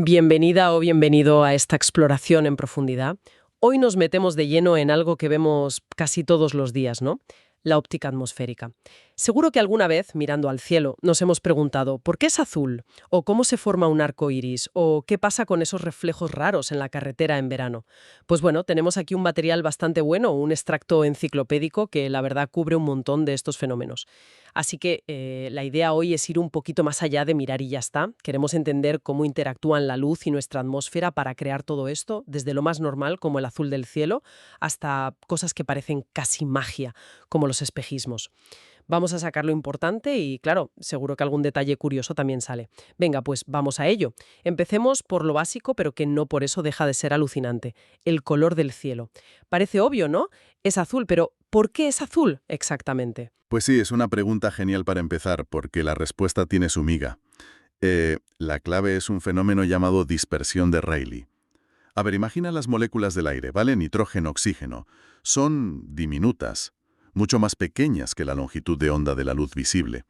Bienvenida o bienvenido a esta exploración en profundidad. Hoy nos metemos de lleno en algo que vemos casi todos los días, ¿no? La óptica atmosférica. Seguro que alguna vez, mirando al cielo, nos hemos preguntado ¿por qué es azul? ¿O cómo se forma un arco iris? ¿O qué pasa con esos reflejos raros en la carretera en verano? Pues bueno, tenemos aquí un material bastante bueno, un extracto enciclopédico que la verdad cubre un montón de estos fenómenos. Así que la idea hoy es ir un poquito más allá de mirar y ya está. Queremos entender cómo interactúan la luz y nuestra atmósfera para crear todo esto, desde lo más normal, como el azul del cielo, hasta cosas que parecen casi magia, como los espejismos. Vamos a sacar lo importante y, claro, seguro que algún detalle curioso también sale. Venga, pues vamos a ello. Empecemos por lo básico, pero que no por eso deja de ser alucinante. El color del cielo. Parece obvio, ¿no? Es azul, pero ¿por qué es azul exactamente? Pues sí, es una pregunta genial para empezar, porque la respuesta tiene su miga. La clave es un fenómeno llamado dispersión de Rayleigh. A ver, imagina las moléculas del aire, ¿vale? Nitrógeno, oxígeno. Son diminutas, mucho más pequeñas que la longitud de onda de la luz visible.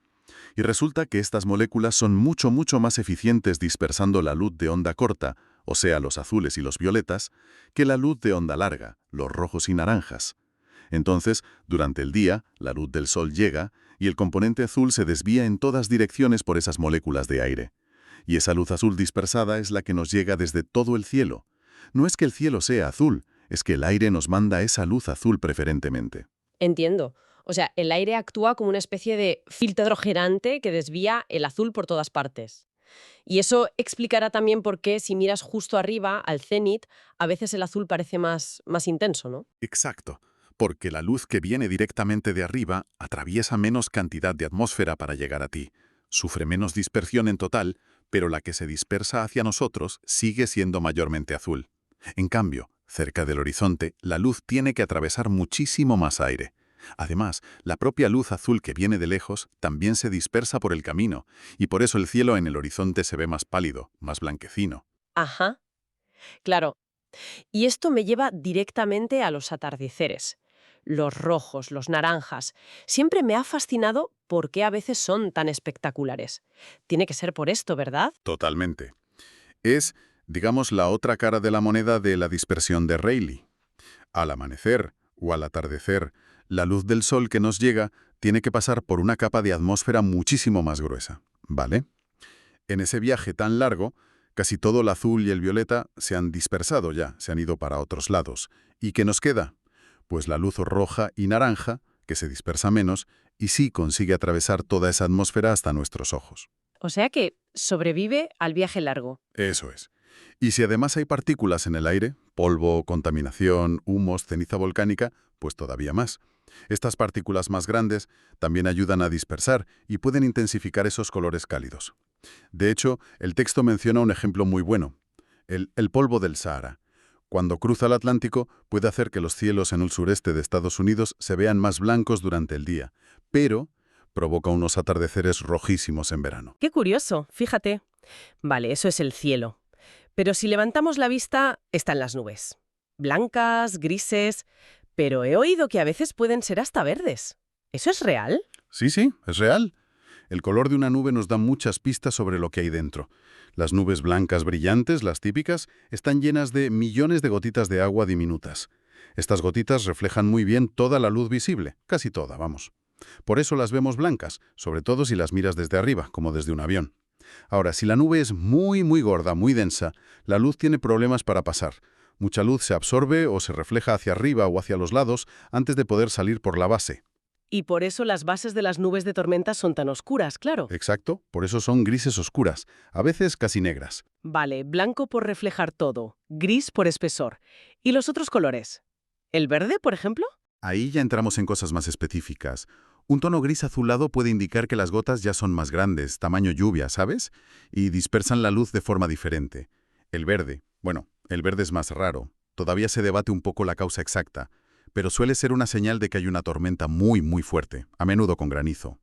Y resulta que estas moléculas son mucho más eficientes dispersando la luz de onda corta, o sea, los azules y los violetas, que la luz de onda larga, los rojos y naranjas. Entonces, durante el día, la luz del sol llega y el componente azul se desvía en todas direcciones por esas moléculas de aire. Y esa luz azul dispersada es la que nos llega desde todo el cielo. No es que el cielo sea azul, es que el aire nos manda esa luz azul preferentemente. Entiendo. O sea, el aire actúa como una especie de filtro girante que desvía el azul por todas partes. Y eso explicará también por qué si miras justo arriba, al cenit, a veces el azul parece más intenso, ¿no? Exacto, porque la luz que viene directamente de arriba atraviesa menos cantidad de atmósfera para llegar a ti. Sufre menos dispersión en total, pero la que se dispersa hacia nosotros sigue siendo mayormente azul. En cambio, cerca del horizonte, la luz tiene que atravesar muchísimo más aire. Además, la propia luz azul que viene de lejos también se dispersa por el camino, y por eso el cielo en el horizonte se ve más pálido, más blanquecino. Ajá, claro. Y esto me lleva directamente a los atardeceres. Los rojos, los naranjas. Siempre me ha fascinado por qué a veces son tan espectaculares. Tiene que ser por esto, ¿verdad? Totalmente. Es, digamos, la otra cara de la moneda de la dispersión de Rayleigh. Al amanecer o al atardecer, la luz del sol que nos llega tiene que pasar por una capa de atmósfera muchísimo más gruesa, ¿vale? En ese viaje tan largo, casi todo el azul y el violeta se han dispersado ya, se han ido para otros lados. ¿Y qué nos queda? Pues la luz roja y naranja, que se dispersa menos, y sí consigue atravesar toda esa atmósfera hasta nuestros ojos. O sea que sobrevive al viaje largo. Eso es. Y si además hay partículas en el aire, polvo, contaminación, humos, ceniza volcánica, pues todavía más. Estas partículas más grandes también ayudan a dispersar y pueden intensificar esos colores cálidos. De hecho, el texto menciona un ejemplo muy bueno, el polvo del Sahara. Cuando cruza el Atlántico, puede hacer que los cielos en el sureste de Estados Unidos se vean más blancos durante el día, pero provoca unos atardeceres rojísimos en verano. Qué curioso, fíjate. Vale, eso es el cielo. Pero si levantamos la vista, están las nubes. Blancas, grises, pero he oído que a veces pueden ser hasta verdes. ¿Eso es real? Sí, es real. El color de una nube nos da muchas pistas sobre lo que hay dentro. Las nubes blancas brillantes, las típicas, están llenas de millones de gotitas de agua diminutas. Estas gotitas reflejan muy bien toda la luz visible, casi toda, vamos. Por eso las vemos blancas, sobre todo si las miras desde arriba, como desde un avión. Ahora, si la nube es muy gorda, muy densa, la luz tiene problemas para pasar. Mucha luz se absorbe o se refleja hacia arriba o hacia los lados antes de poder salir por la base. Y por eso las bases de las nubes de tormenta son tan oscuras, claro. Exacto, por eso son grises oscuras, a veces casi negras. Vale, blanco por reflejar todo, gris por espesor. ¿Y los otros colores? ¿El verde, por ejemplo? Ahí ya entramos en cosas más específicas. Un tono gris azulado puede indicar que las gotas ya son más grandes, tamaño lluvia, ¿sabes? Y dispersan la luz de forma diferente. El verde, bueno, el verde es más raro. Todavía se debate un poco la causa exacta, pero suele ser una señal de que hay una tormenta muy fuerte, a menudo con granizo.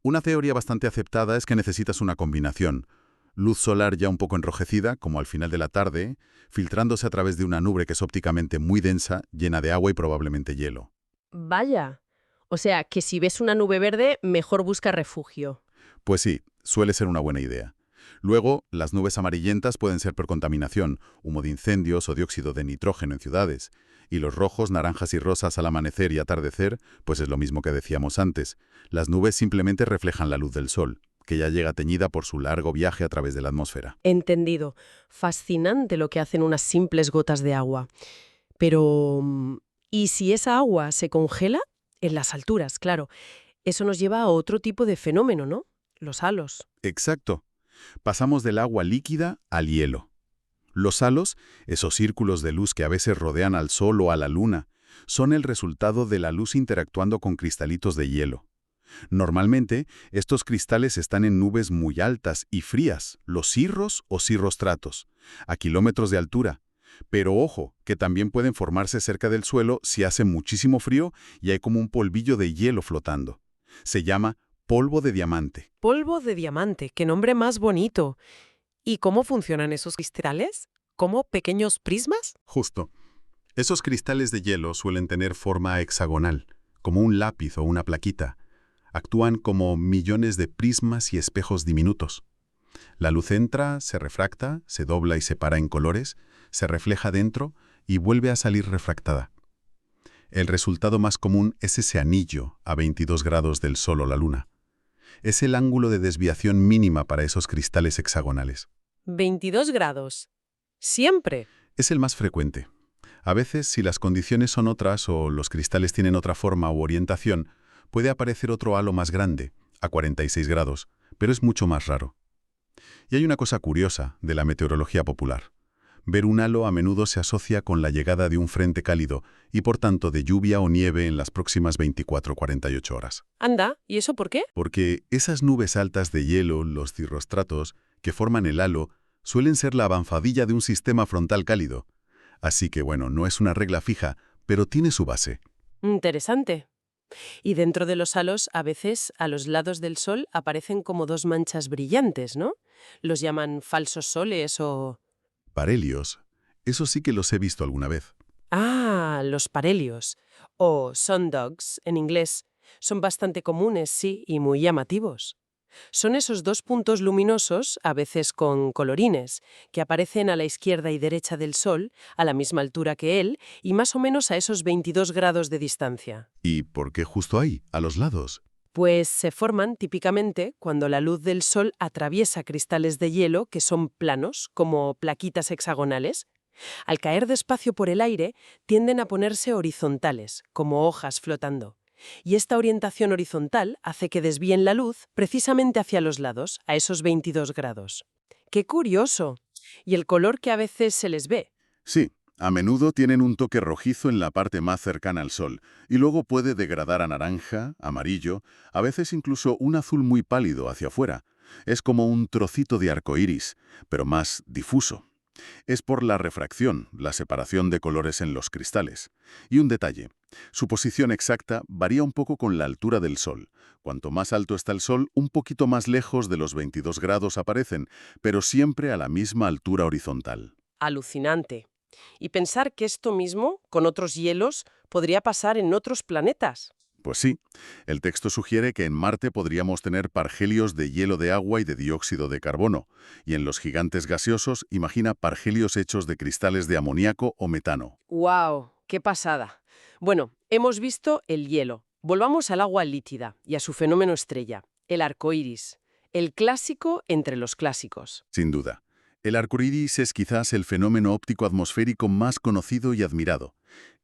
Una teoría bastante aceptada es que necesitas una combinación. Luz solar ya un poco enrojecida, como al final de la tarde, filtrándose a través de una nube que es ópticamente muy densa, llena de agua y probablemente hielo. Vaya. O sea, que si ves una nube verde, mejor busca refugio. Pues sí, suele ser una buena idea. Luego, las nubes amarillentas pueden ser por contaminación, humo de incendios o dióxido de nitrógeno en ciudades. Y los rojos, naranjas y rosas al amanecer y atardecer, pues es lo mismo que decíamos antes. Las nubes simplemente reflejan la luz del sol, que ya llega teñida por su largo viaje a través de la atmósfera. Entendido. Fascinante lo que hacen unas simples gotas de agua. Pero, ¿y si esa agua se congela? En las alturas, claro. Eso nos lleva a otro tipo de fenómeno, ¿no? Los halos. Exacto. Pasamos del agua líquida al hielo. Los halos, esos círculos de luz que a veces rodean al Sol o a la Luna, son el resultado de la luz interactuando con cristalitos de hielo. Normalmente, estos cristales están en nubes muy altas y frías, los cirros o cirrostratos, a kilómetros de altura. Pero ojo, que también pueden formarse cerca del suelo si hace muchísimo frío y hay como un polvillo de hielo flotando. Se llama polvo de diamante. Polvo de diamante, qué nombre más bonito. ¿Y cómo funcionan esos cristales? ¿Como pequeños prismas? Justo. Esos cristales de hielo suelen tener forma hexagonal, como un lápiz o una plaquita. Actúan como millones de prismas y espejos diminutos. La luz entra, se refracta, se dobla y se para en colores, se refleja dentro y vuelve a salir refractada. El resultado más común es ese anillo a 22 grados del Sol o la Luna. Es el ángulo de desviación mínima para esos cristales hexagonales. 22 grados. Siempre. Es el más frecuente. A veces, si las condiciones son otras o los cristales tienen otra forma u orientación, puede aparecer otro halo más grande, a 46 grados, pero es mucho más raro. Y hay una cosa curiosa de la meteorología popular. Ver un halo a menudo se asocia con la llegada de un frente cálido y por tanto de lluvia o nieve en las próximas 24-48 horas. Anda, ¿y eso por qué? Porque esas nubes altas de hielo, los cirrostratos, que forman el halo, suelen ser la avanzadilla de un sistema frontal cálido. Así que bueno, no es una regla fija, pero tiene su base. Interesante. Y dentro de los halos, a veces, a los lados del Sol aparecen como dos manchas brillantes, ¿no? Los llaman falsos soles o... Parhelios, eso sí que los he visto alguna vez. Ah, los parhelios, o sundogs en inglés, son bastante comunes, sí, y muy llamativos. Son esos dos puntos luminosos, a veces con colorines, que aparecen a la izquierda y derecha del Sol, a la misma altura que él, y más o menos a esos 22 grados de distancia. ¿Y por qué justo ahí, a los lados? Pues se forman típicamente cuando la luz del Sol atraviesa cristales de hielo que son planos, como plaquitas hexagonales. Al caer despacio por el aire, tienden a ponerse horizontales, como hojas flotando. Y esta orientación horizontal hace que desvíen la luz precisamente hacia los lados, a esos 22 grados. ¡Qué curioso! Y el color que a veces se les ve. Sí, a menudo tienen un toque rojizo en la parte más cercana al Sol, y luego puede degradar a naranja, amarillo, a veces incluso un azul muy pálido hacia afuera. Es como un trocito de arco iris, pero más difuso. Es por la refracción, la separación de colores en los cristales. Y un detalle, su posición exacta varía un poco con la altura del Sol. Cuanto más alto está el Sol, un poquito más lejos de los 22 grados aparecen, pero siempre a la misma altura horizontal. Alucinante. Y pensar que esto mismo, con otros hielos, podría pasar en otros planetas. Pues sí, el texto sugiere que en Marte podríamos tener parhelios de hielo de agua y de dióxido de carbono, y en los gigantes gaseosos imagina parhelios hechos de cristales de amoníaco o metano. ¡Guau! ¡Qué pasada! Bueno, hemos visto el hielo. Volvamos al agua líquida y a su fenómeno estrella, el arco iris, el clásico entre los clásicos. Sin duda. El arco iris es quizás el fenómeno óptico atmosférico más conocido y admirado.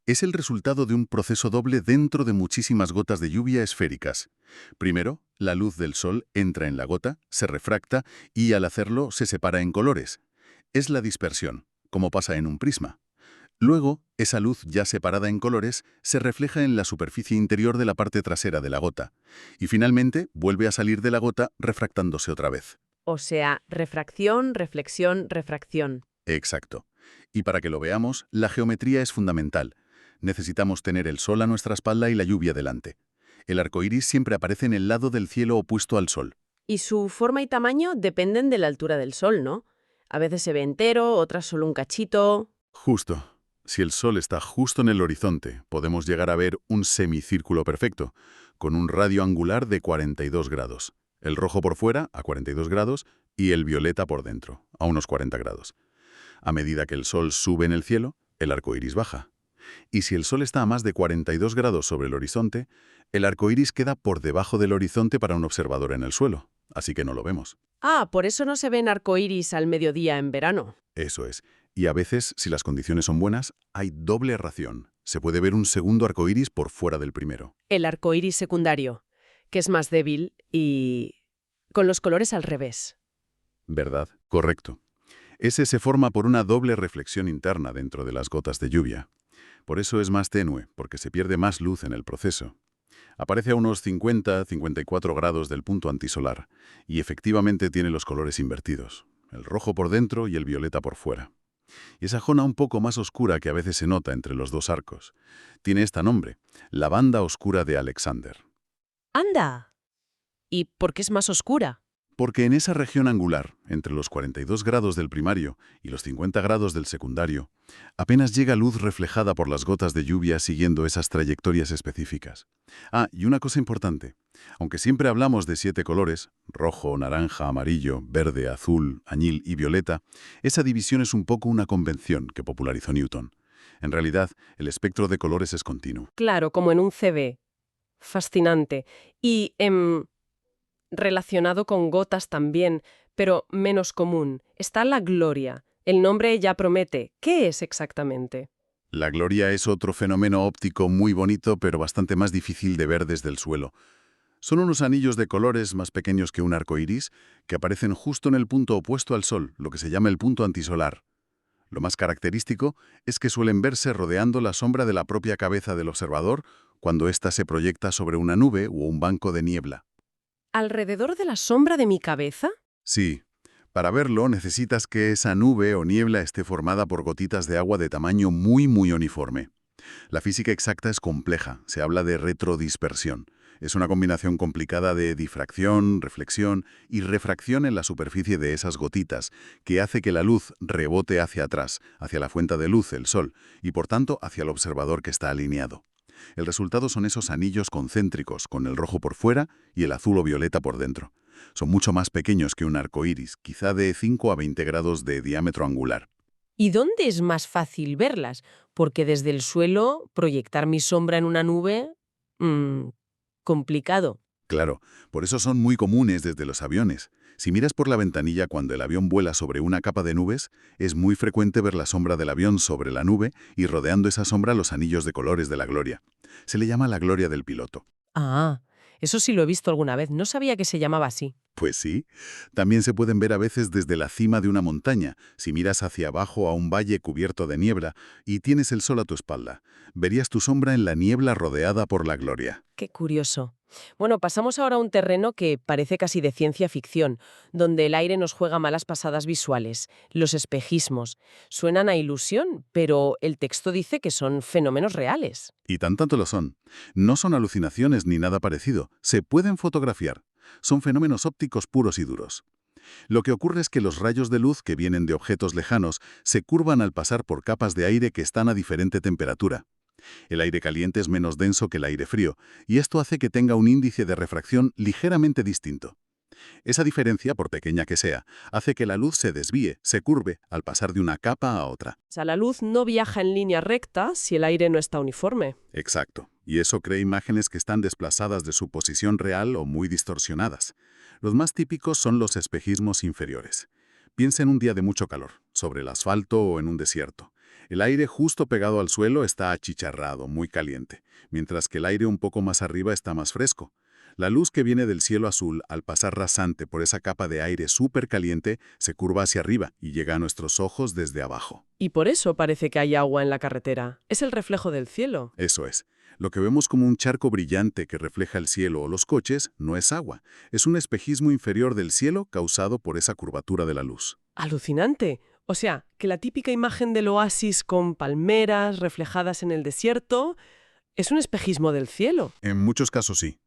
Es el resultado de un proceso doble dentro de muchísimas gotas de lluvia esféricas. Primero, la luz del Sol entra en la gota, se refracta y al hacerlo se separa en colores. Es la dispersión, como pasa en un prisma. Luego, esa luz ya separada en colores se refleja en la superficie interior de la parte trasera de la gota. Y finalmente, vuelve a salir de la gota refractándose otra vez. O sea, refracción, reflexión, refracción. Exacto. Y para que lo veamos, la geometría es fundamental. Necesitamos tener el Sol a nuestra espalda y la lluvia delante. El arco iris siempre aparece en el lado del cielo opuesto al Sol. Y su forma y tamaño dependen de la altura del Sol, ¿no? A veces se ve entero, otras solo un cachito. Justo. Si el Sol está justo en el horizonte, podemos llegar a ver un semicírculo perfecto, con un radio angular de 42 grados. El rojo por fuera, a 42 grados, y el violeta por dentro, a unos 40 grados. A medida que el sol sube en el cielo, el arco iris baja. Y si el sol está a más de 42 grados sobre el horizonte, el arco iris queda por debajo del horizonte para un observador en el suelo, así que no lo vemos. Ah, por eso no se ven arcoíris al mediodía en verano. Eso es. Y a veces, si las condiciones son buenas, hay doble ración. Se puede ver un segundo arco iris por fuera del primero. El arcoíris secundario, que es más débil y con los colores al revés. ¿Verdad? Correcto. Ese se forma por una doble reflexión interna dentro de las gotas de lluvia. Por eso es más tenue, porque se pierde más luz en el proceso. Aparece a unos 50-54 grados del punto antisolar, y efectivamente tiene los colores invertidos, el rojo por dentro y el violeta por fuera. Y esa zona un poco más oscura que a veces se nota entre los dos arcos tiene este nombre, la banda oscura de Alexander. ¡Anda! ¿Y por qué es más oscura? Porque en esa región angular, entre los 42 grados del primario y los 50 grados del secundario, apenas llega luz reflejada por las gotas de lluvia siguiendo esas trayectorias específicas. Ah, y una cosa importante. Aunque siempre hablamos de 7 colores, rojo, naranja, amarillo, verde, azul, añil y violeta, esa división es un poco una convención que popularizó Newton. En realidad, el espectro de colores es continuo. Claro, como en un CB. Fascinante. Y relacionado con gotas también, pero menos común, está la gloria. El nombre ya promete. ¿Qué es exactamente? La gloria es otro fenómeno óptico muy bonito, pero bastante más difícil de ver desde el suelo. Son unos anillos de colores más pequeños que un arco iris que aparecen justo en el punto opuesto al Sol, lo que se llama el punto antisolar. Lo más característico es que suelen verse rodeando la sombra de la propia cabeza del observador cuando ésta se proyecta sobre una nube o un banco de niebla. ¿Alrededor de la sombra de mi cabeza? Sí, para verlo necesitas que esa nube o niebla esté formada por gotitas de agua de tamaño muy uniforme. La física exacta es compleja, se habla de retrodispersión. Es una combinación complicada de difracción, reflexión y refracción en la superficie de esas gotitas, que hace que la luz rebote hacia atrás, hacia la fuente de luz, el Sol, y por tanto hacia el observador que está alineado. El resultado son esos anillos concéntricos, con el rojo por fuera y el azul o violeta por dentro. Son mucho más pequeños que un arco iris, quizá de 5 a 20 grados de diámetro angular. ¿Y dónde es más fácil verlas? Porque desde el suelo, proyectar mi sombra en una nube... complicado. Claro, por eso son muy comunes desde los aviones. Si miras por la ventanilla cuando el avión vuela sobre una capa de nubes, es muy frecuente ver la sombra del avión sobre la nube y rodeando esa sombra los anillos de colores de la gloria. Se le llama la gloria del piloto. Ah, eso sí lo he visto alguna vez. No sabía que se llamaba así. Pues sí. También se pueden ver a veces desde la cima de una montaña, si miras hacia abajo a un valle cubierto de niebla y tienes el sol a tu espalda. Verías tu sombra en la niebla rodeada por la gloria. Qué curioso. Bueno, pasamos ahora a un terreno que parece casi de ciencia ficción, donde el aire nos juega malas pasadas visuales, los espejismos. Suenan a ilusión, pero el texto dice que son fenómenos reales. Y tanto lo son. No son alucinaciones ni nada parecido. Se pueden fotografiar. Son fenómenos ópticos puros y duros. Lo que ocurre es que los rayos de luz que vienen de objetos lejanos se curvan al pasar por capas de aire que están a diferente temperatura. El aire caliente es menos denso que el aire frío, y esto hace que tenga un índice de refracción ligeramente distinto. Esa diferencia, por pequeña que sea, hace que la luz se desvíe, se curve, al pasar de una capa a otra. O sea, la luz no viaja en línea recta si el aire no está uniforme. Exacto. Y eso crea imágenes que están desplazadas de su posición real o muy distorsionadas. Los más típicos son los espejismos inferiores. Piensa en un día de mucho calor, sobre el asfalto o en un desierto. El aire justo pegado al suelo está achicharrado, muy caliente, mientras que el aire un poco más arriba está más fresco. La luz que viene del cielo azul, al pasar rasante por esa capa de aire súper caliente, se curva hacia arriba y llega a nuestros ojos desde abajo. Y por eso parece que hay agua en la carretera. Es el reflejo del cielo. Eso es. Lo que vemos como un charco brillante que refleja el cielo o los coches no es agua. Es un espejismo inferior del cielo causado por esa curvatura de la luz. Alucinante. O sea, que la típica imagen del oasis con palmeras reflejadas en el desierto es un espejismo del cielo. En muchos casos sí.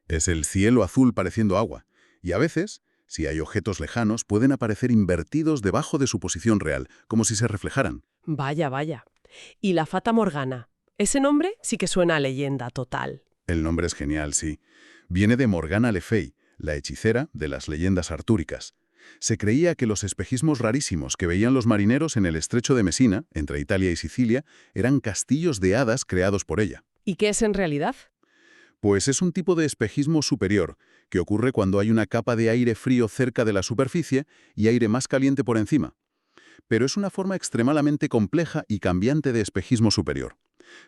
Es el cielo azul pareciendo agua. Y a veces, si hay objetos lejanos, pueden aparecer invertidos debajo de su posición real, como si se reflejaran. Vaya, vaya. ¿Y la Fata Morgana? Ese nombre sí que suena a leyenda total. El nombre es genial, sí. Viene de Morgana Le Fay, la hechicera de las leyendas artúricas. Se creía que los espejismos rarísimos que veían los marineros en el estrecho de Messina, entre Italia y Sicilia, eran castillos de hadas creados por ella. ¿Y qué es en realidad? Pues es un tipo de espejismo superior, que ocurre cuando hay una capa de aire frío cerca de la superficie y aire más caliente por encima. Pero es una forma extremadamente compleja y cambiante de espejismo superior.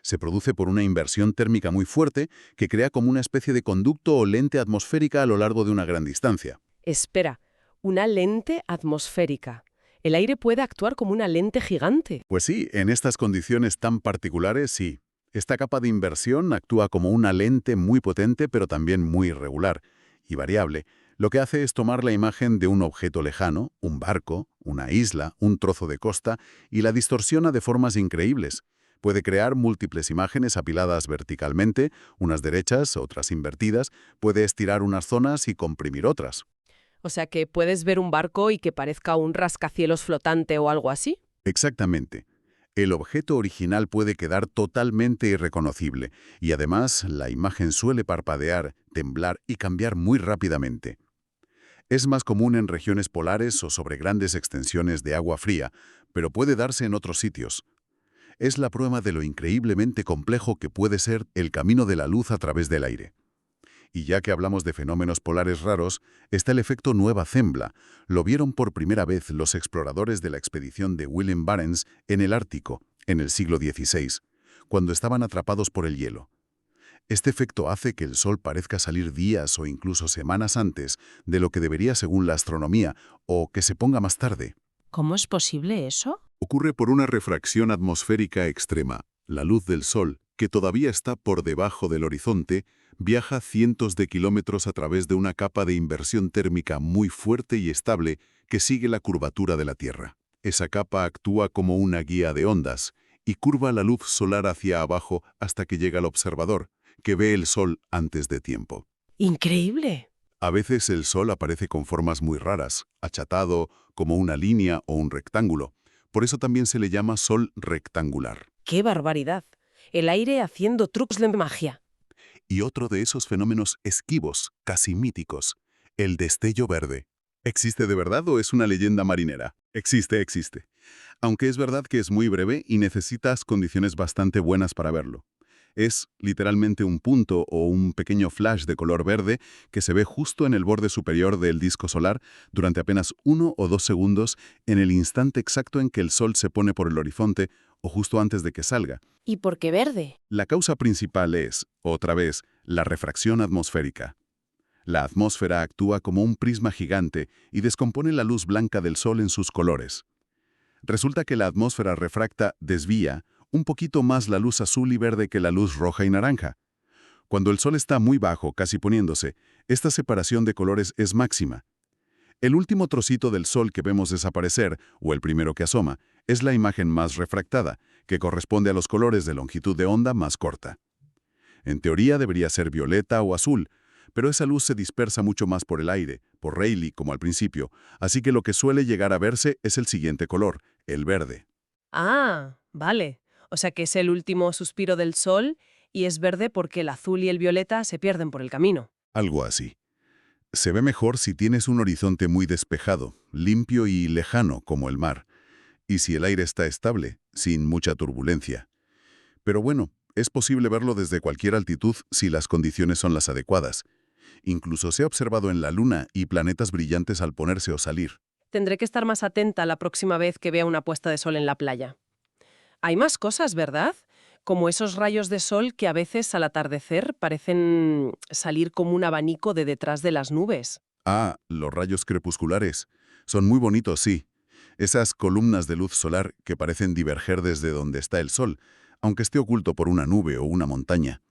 Se produce por una inversión térmica muy fuerte que crea como una especie de conducto o lente atmosférica a lo largo de una gran distancia. Espera, una lente atmosférica. ¿El aire puede actuar como una lente gigante? Pues sí, en estas condiciones tan particulares, sí. Esta capa de inversión actúa como una lente muy potente, pero también muy irregular y variable. Lo que hace es tomar la imagen de un objeto lejano, un barco, una isla, un trozo de costa, y la distorsiona de formas increíbles. Puede crear múltiples imágenes apiladas verticalmente, unas derechas, otras invertidas, puede estirar unas zonas y comprimir otras. O sea que puedes ver un barco y que parezca un rascacielos flotante o algo así. Exactamente. El objeto original puede quedar totalmente irreconocible, y además la imagen suele parpadear, temblar y cambiar muy rápidamente. Es más común en regiones polares o sobre grandes extensiones de agua fría, pero puede darse en otros sitios. Es la prueba de lo increíblemente complejo que puede ser el camino de la luz a través del aire. Y ya que hablamos de fenómenos polares raros, está el efecto Nueva Zembla. Lo vieron por primera vez los exploradores de la expedición de Willem Barents en el Ártico, en el siglo XVI, cuando estaban atrapados por el hielo. Este efecto hace que el Sol parezca salir días o incluso semanas antes de lo que debería según la astronomía, o que se ponga más tarde. ¿Cómo es posible eso? Ocurre por una refracción atmosférica extrema. La luz del Sol, que todavía está por debajo del horizonte, viaja cientos de kilómetros a través de una capa de inversión térmica muy fuerte y estable que sigue la curvatura de la Tierra. Esa capa actúa como una guía de ondas y curva la luz solar hacia abajo hasta que llega al observador, que ve el Sol antes de tiempo. ¡Increíble! A veces el Sol aparece con formas muy raras, achatado, como una línea o un rectángulo. Por eso también se le llama Sol rectangular. ¡Qué barbaridad! El aire haciendo trucos de magia. Y otro de esos fenómenos esquivos, casi míticos, el destello verde. ¿Existe de verdad o es una leyenda marinera? Existe, existe. Aunque es verdad que es muy breve y necesitas condiciones bastante buenas para verlo. Es literalmente un punto o un pequeño flash de color verde que se ve justo en el borde superior del disco solar durante apenas 1 o 2 segundos en el instante exacto en que el Sol se pone por el horizonte o justo antes de que salga. ¿Y por qué verde? La causa principal es, otra vez, la refracción atmosférica. La atmósfera actúa como un prisma gigante y descompone la luz blanca del Sol en sus colores. Resulta que la atmósfera refracta, desvía, un poquito más la luz azul y verde que la luz roja y naranja. Cuando el Sol está muy bajo, casi poniéndose, esta separación de colores es máxima. El último trocito del Sol que vemos desaparecer, o el primero que asoma, es la imagen más refractada, que corresponde a los colores de longitud de onda más corta. En teoría debería ser violeta o azul, pero esa luz se dispersa mucho más por el aire, por Rayleigh como al principio, así que lo que suele llegar a verse es el siguiente color, el verde. Ah, vale. O sea que es el último suspiro del Sol y es verde porque el azul y el violeta se pierden por el camino. Algo así. Se ve mejor si tienes un horizonte muy despejado, limpio y lejano como el mar, y si el aire está estable, sin mucha turbulencia. Pero bueno, es posible verlo desde cualquier altitud si las condiciones son las adecuadas. Incluso se ha observado en la Luna y planetas brillantes al ponerse o salir. Tendré que estar más atenta la próxima vez que vea una puesta de sol en la playa. Hay más cosas, ¿verdad? Como esos rayos de sol que a veces al atardecer parecen salir como un abanico de detrás de las nubes. Ah, los rayos crepusculares. Son muy bonitos, sí. Esas columnas de luz solar que parecen diverger desde donde está el Sol, aunque esté oculto por una nube o una montaña.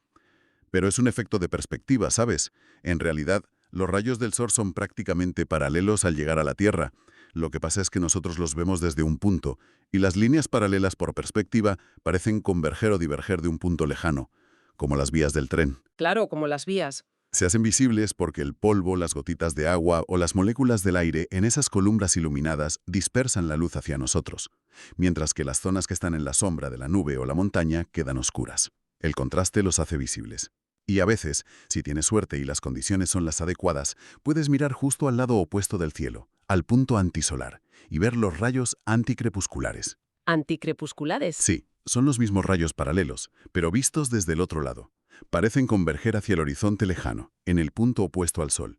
Pero es un efecto de perspectiva, ¿sabes? En realidad, los rayos del Sol son prácticamente paralelos al llegar a la Tierra. Lo que pasa es que nosotros los vemos desde un punto, y las líneas paralelas por perspectiva parecen converger o diverger de un punto lejano, como las vías del tren. Claro, como las vías. Se hacen visibles porque el polvo, las gotitas de agua o las moléculas del aire en esas columnas iluminadas dispersan la luz hacia nosotros, mientras que las zonas que están en la sombra de la nube o la montaña quedan oscuras. El contraste los hace visibles. Y a veces, si tienes suerte y las condiciones son las adecuadas, puedes mirar justo al lado opuesto del cielo, al punto antisolar y ver los rayos anticrepusculares. ¿Anticrepusculares? Sí, son los mismos rayos paralelos, pero vistos desde el otro lado. Parecen converger hacia el horizonte lejano, en el punto opuesto al Sol.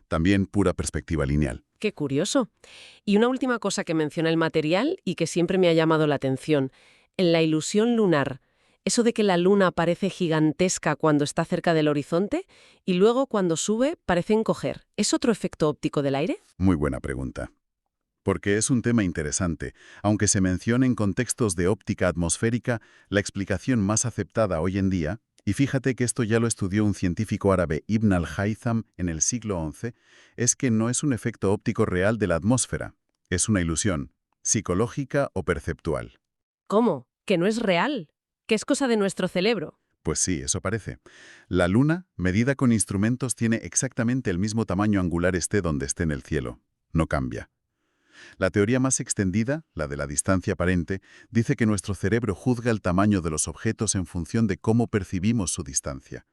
También pura perspectiva lineal. Qué curioso. Y una última cosa que menciona el material y que siempre me ha llamado la atención. En la ilusión lunar, eso de que la luna parece gigantesca cuando está cerca del horizonte y luego cuando sube parece encoger. ¿Es otro efecto óptico del aire? Muy buena pregunta. Porque es un tema interesante. Aunque se mencione en contextos de óptica atmosférica, la explicación más aceptada hoy en día, y fíjate que esto ya lo estudió un científico árabe Ibn al-Haytham en el siglo XI, es que no es un efecto óptico real de la atmósfera. Es una ilusión, psicológica o perceptual. ¿Cómo? ¿Que no es real? ¿Que es cosa de nuestro cerebro? Pues sí, eso parece. La Luna, medida con instrumentos, tiene exactamente el mismo tamaño angular esté donde esté en el cielo. No cambia. La teoría más extendida, la de la distancia aparente, dice que nuestro cerebro juzga el tamaño de los objetos en función de cómo percibimos su distancia.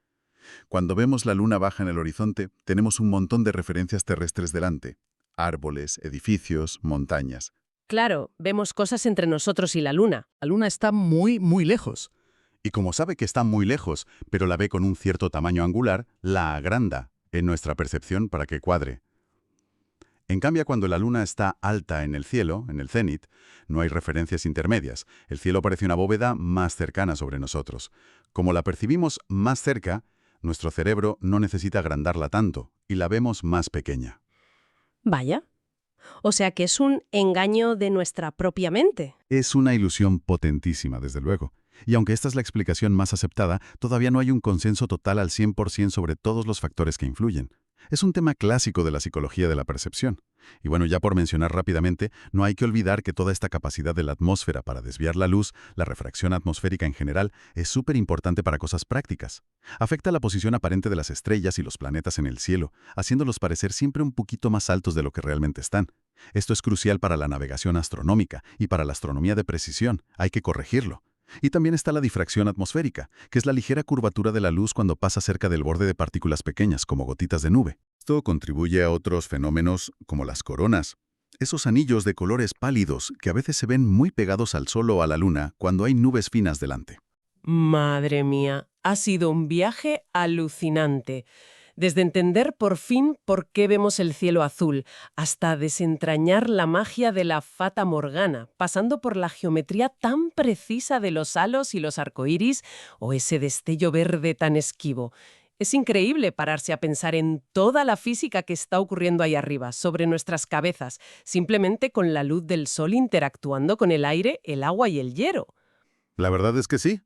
Cuando vemos la luna baja en el horizonte, tenemos un montón de referencias terrestres delante. Árboles, edificios, montañas. Claro, vemos cosas entre nosotros y la luna. La luna está muy, muy lejos. Y como sabe que está muy lejos, pero la ve con un cierto tamaño angular, la agranda en nuestra percepción para que cuadre. En cambio, cuando la luna está alta en el cielo, en el cénit, no hay referencias intermedias. El cielo parece una bóveda más cercana sobre nosotros. Como la percibimos más cerca, nuestro cerebro no necesita agrandarla tanto y la vemos más pequeña. Vaya. O sea que es un engaño de nuestra propia mente. Es una ilusión potentísima, desde luego. Y aunque esta es la explicación más aceptada, todavía no hay un consenso total al 100% sobre todos los factores que influyen. Es un tema clásico de la psicología de la percepción. Y bueno, ya por mencionar rápidamente, no hay que olvidar que toda esta capacidad de la atmósfera para desviar la luz, la refracción atmosférica en general, es súper importante para cosas prácticas. Afecta la posición aparente de las estrellas y los planetas en el cielo, haciéndolos parecer siempre un poquito más altos de lo que realmente están. Esto es crucial para la navegación astronómica y para la astronomía de precisión. Hay que corregirlo. Y también está la difracción atmosférica, que es la ligera curvatura de la luz cuando pasa cerca del borde de partículas pequeñas, como gotitas de nube. Esto contribuye a otros fenómenos como las coronas, esos anillos de colores pálidos que a veces se ven muy pegados al sol o a la luna cuando hay nubes finas delante. Madre mía, ha sido un viaje alucinante. Desde entender por fin por qué vemos el cielo azul, hasta desentrañar la magia de la Fata Morgana, pasando por la geometría tan precisa de los halos y los arcoíris o ese destello verde tan esquivo. Es increíble pararse a pensar en toda la física que está ocurriendo ahí arriba, sobre nuestras cabezas, simplemente con la luz del sol interactuando con el aire, el agua y el hielo. La verdad es que sí.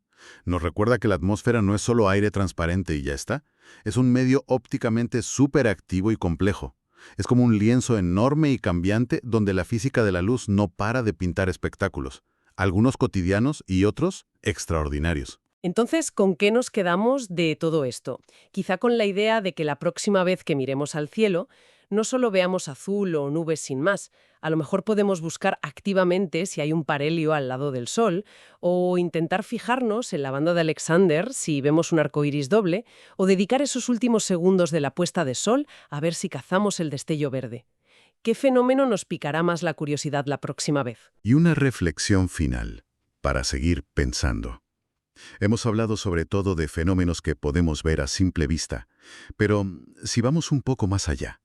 Nos recuerda que la atmósfera no es solo aire transparente y ya está. Es un medio ópticamente súper activo y complejo. Es como un lienzo enorme y cambiante donde la física de la luz no para de pintar espectáculos, algunos cotidianos y otros extraordinarios. Entonces, ¿con qué nos quedamos de todo esto? Quizá con la idea de que la próxima vez que miremos al cielo, no solo veamos azul o nubes sin más. A lo mejor podemos buscar activamente si hay un parhelio al lado del Sol, o intentar fijarnos en la banda de Alexander si vemos un arco iris doble, o dedicar esos últimos segundos de la puesta de sol a ver si cazamos el destello verde. ¿Qué fenómeno nos picará más la curiosidad la próxima vez? Y una reflexión final, para seguir pensando. Hemos hablado sobre todo de fenómenos que podemos ver a simple vista, pero si vamos un poco más allá,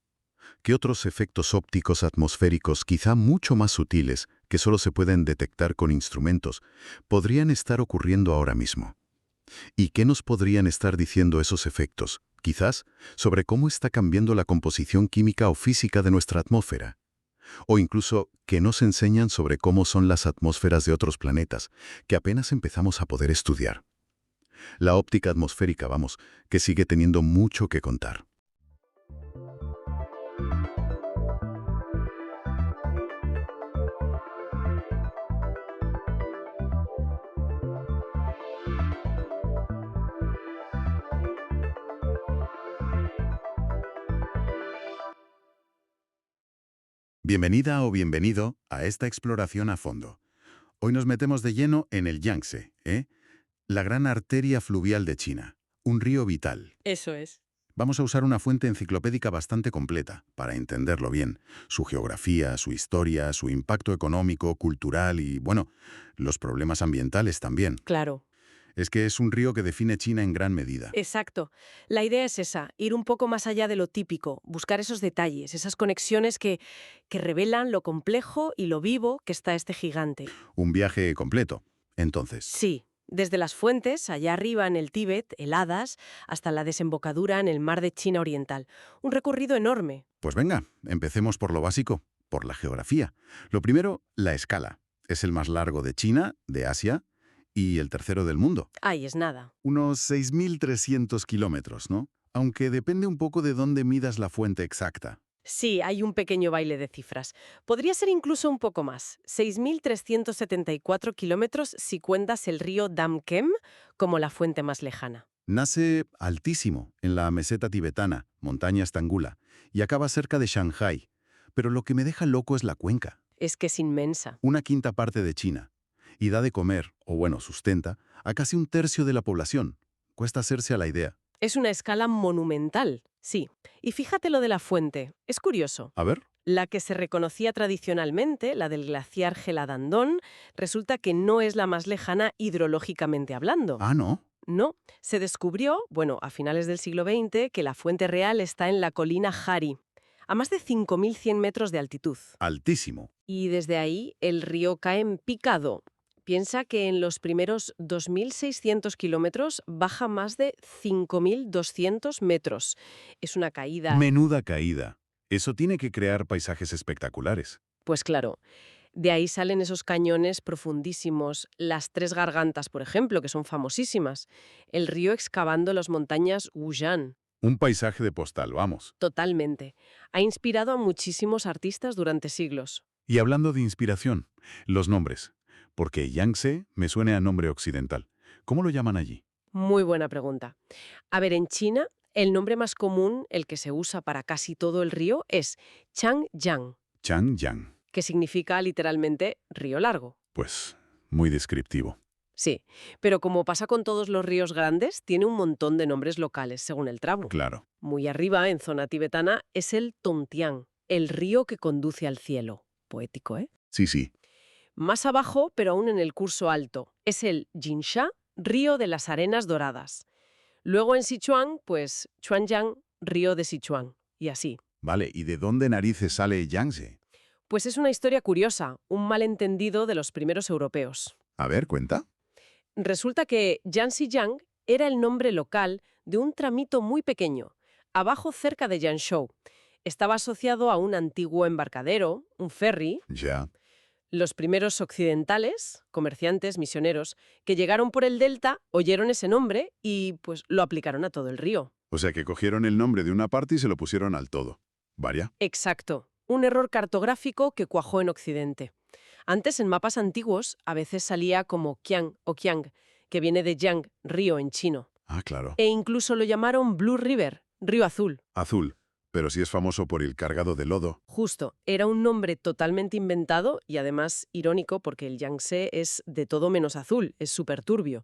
¿qué otros efectos ópticos atmosféricos, quizá mucho más sutiles, que solo se pueden detectar con instrumentos, podrían estar ocurriendo ahora mismo? ¿Y qué nos podrían estar diciendo esos efectos, quizás, sobre cómo está cambiando la composición química o física de nuestra atmósfera? O incluso, ¿qué nos enseñan sobre cómo son las atmósferas de otros planetas, que apenas empezamos a poder estudiar? La óptica atmosférica, vamos, que sigue teniendo mucho que contar. Bienvenida o bienvenido a esta exploración a fondo. Hoy nos metemos de lleno en el Yangtze, la gran arteria fluvial de China, un río vital. Eso es. Vamos a usar una fuente enciclopédica bastante completa para entenderlo bien. Su geografía, su historia, su impacto económico, cultural y, bueno, los problemas ambientales también. Claro. Es que es un río que define China en gran medida. Exacto. La idea es esa, ir un poco más allá de lo típico, buscar esos detalles, esas conexiones que revelan lo complejo y lo vivo que está este gigante. Un viaje completo. Entonces, Sí, desde las fuentes, allá arriba en el Tíbet, heladas, hasta la desembocadura en el mar de China Oriental. Un recorrido enorme. pues venga, empecemos por lo básico, por la geografía. Lo primero, la escala. Es el más largo de China, de Asia, y el tercero del mundo. Ay, es nada. Unos 6.300 kilómetros, ¿no? Aunque depende un poco de dónde midas la fuente exacta. Sí, hay un pequeño baile de cifras. Podría ser incluso un poco más. 6.374 kilómetros si cuentas el río Damkem como la fuente más lejana. Nace altísimo, en la meseta tibetana, montañas Tangula, y acaba cerca de Shanghái. Pero lo que me deja loco es la cuenca. Es que es inmensa. Una quinta parte de China. Y da de comer, o bueno, sustenta, a casi un tercio de la población. Cuesta hacerse a la idea. Es una escala monumental, sí. Y fíjate lo de la fuente. Es curioso. A ver. La que se reconocía tradicionalmente, la del glaciar Geladandón, resulta que no es la más lejana hidrológicamente hablando. Ah, ¿no? No, se descubrió, bueno, a finales del siglo XX, que la fuente real está en la colina Hari, a más de 5.100 metros de altitud. Altísimo. Y desde ahí el río cae en picado. Piensa que en los primeros 2.600 kilómetros baja más de 5.200 metros. Es una caída. Menuda caída. Eso tiene que crear paisajes espectaculares. Pues claro, de ahí salen esos cañones profundísimos, las Tres Gargantas, por ejemplo, que son famosísimas. El río excavando las montañas Wuyang. Un paisaje de postal, vamos. Totalmente. Ha inspirado a muchísimos artistas durante siglos. Y hablando de inspiración, los nombres. Porque Yangtze me suena a nombre occidental. ¿Cómo lo llaman allí? Muy buena pregunta. A ver, en China, el nombre más común, el que se usa para casi todo el río, es Changjiang, Changyang. que significa literalmente río largo. Pues muy descriptivo. Sí, pero como pasa con todos los ríos grandes, tiene un montón de nombres locales según el tramo. Claro. Muy arriba, en zona tibetana, es el Tongtiang, el río que conduce al cielo. Poético, ¿eh? Sí, sí. Más abajo, pero aún en el curso alto, es el Jinsha, río de las arenas doradas. Luego en Sichuan, pues Chuanyang, río de Sichuan. Y así. Vale, ¿y de dónde narices sale Yangtze? Pues es una historia curiosa, un malentendido de los primeros europeos. A ver, cuenta. Resulta que Yanxijang era el nombre local de un tramito muy pequeño, abajo cerca de Yanzhou. Estaba asociado a un antiguo embarcadero, un ferry. Ya. Los primeros occidentales, comerciantes, misioneros, que llegaron por el delta, oyeron ese nombre y pues lo aplicaron a todo el río. O sea que cogieron el nombre de una parte y se lo pusieron al todo. Vaya. Exacto. Un error cartográfico que cuajó en Occidente. Antes, en mapas antiguos, a veces salía como Qiang o Qiang, que viene de Jiang, río en chino. Ah, claro. E incluso lo llamaron Blue River, río azul. Azul. Pero sí es famoso por el cargado de lodo. Justo, era un nombre totalmente inventado y además irónico porque el Yangtze es de todo menos azul, es súper turbio.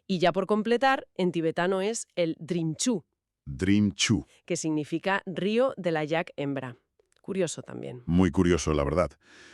Y ya por completar, en tibetano es el Drimchu, Dream Chu. que significa río de la yak hembra. Curioso también. Muy curioso, la verdad.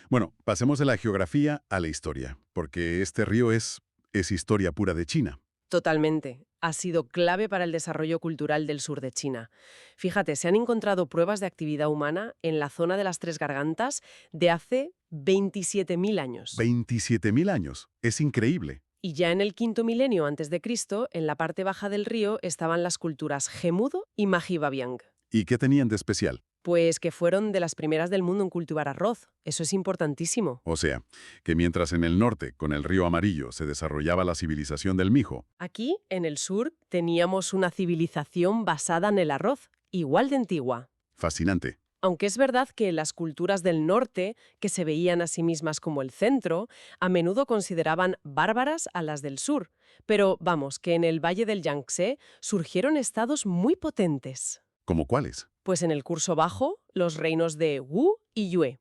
Bueno, pasemos de la geografía a la historia, porque este río es historia pura de China. Totalmente. Ha sido clave para el desarrollo cultural del sur de China. Fíjate, se han encontrado pruebas de actividad humana en la zona de las Tres Gargantas de hace 27.000 años. 27.000 años. Es increíble. Y ya en el quinto milenio antes de Cristo, en la parte baja del río estaban las culturas Gemudo y Majibabiang. ¿Y qué tenían de especial? Pues que fueron de las primeras del mundo en cultivar arroz. Eso es importantísimo. O sea, que mientras en el norte, con el río Amarillo, se desarrollaba la civilización del mijo. Aquí, en el sur, teníamos una civilización basada en el arroz, igual de antigua. Fascinante. Aunque es verdad que las culturas del norte, que se veían a sí mismas como el centro, a menudo consideraban bárbaras a las del sur. Pero vamos, que en el valle del Yangtze surgieron estados muy potentes. ¿Cómo cuáles? Pues en el curso bajo, los reinos de Wu y Yue.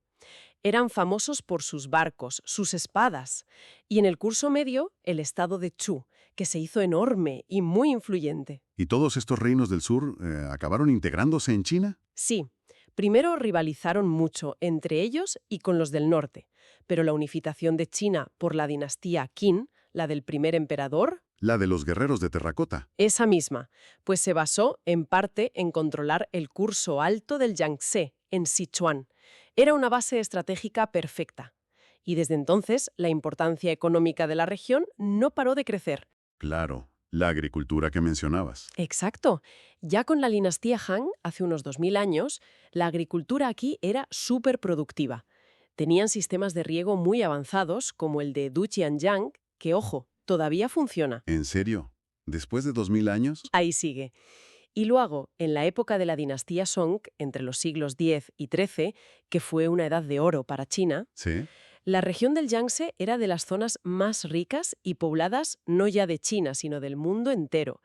Eran famosos por sus barcos, sus espadas. Y en el curso medio, el estado de Chu, que se hizo enorme y muy influyente. ¿Y todos estos reinos del sur acabaron integrándose en China? Sí, primero rivalizaron mucho entre ellos y con los del norte, pero la unificación de China por la dinastía Qin, la del primer emperador, La de los guerreros de terracota. esa misma, pues se basó en parte en controlar el curso alto del Yangtze, en Sichuan. Era una base estratégica perfecta. Y desde entonces, la importancia económica de la región no paró de crecer. Claro, la agricultura que mencionabas. Exacto. Ya con la dinastía Han, hace unos 2000 años, la agricultura aquí era súper productiva. Tenían sistemas de riego muy avanzados, como el de Duqianjiang, que, ojo, todavía funciona. ¿En serio? ¿Después de 2000 años? Ahí sigue. Y luego, en la época de la dinastía Song, entre los siglos X y XIII, que fue una edad de oro para China, Sí. la región del Yangtze era de las zonas más ricas y pobladas no ya de China, sino del mundo entero.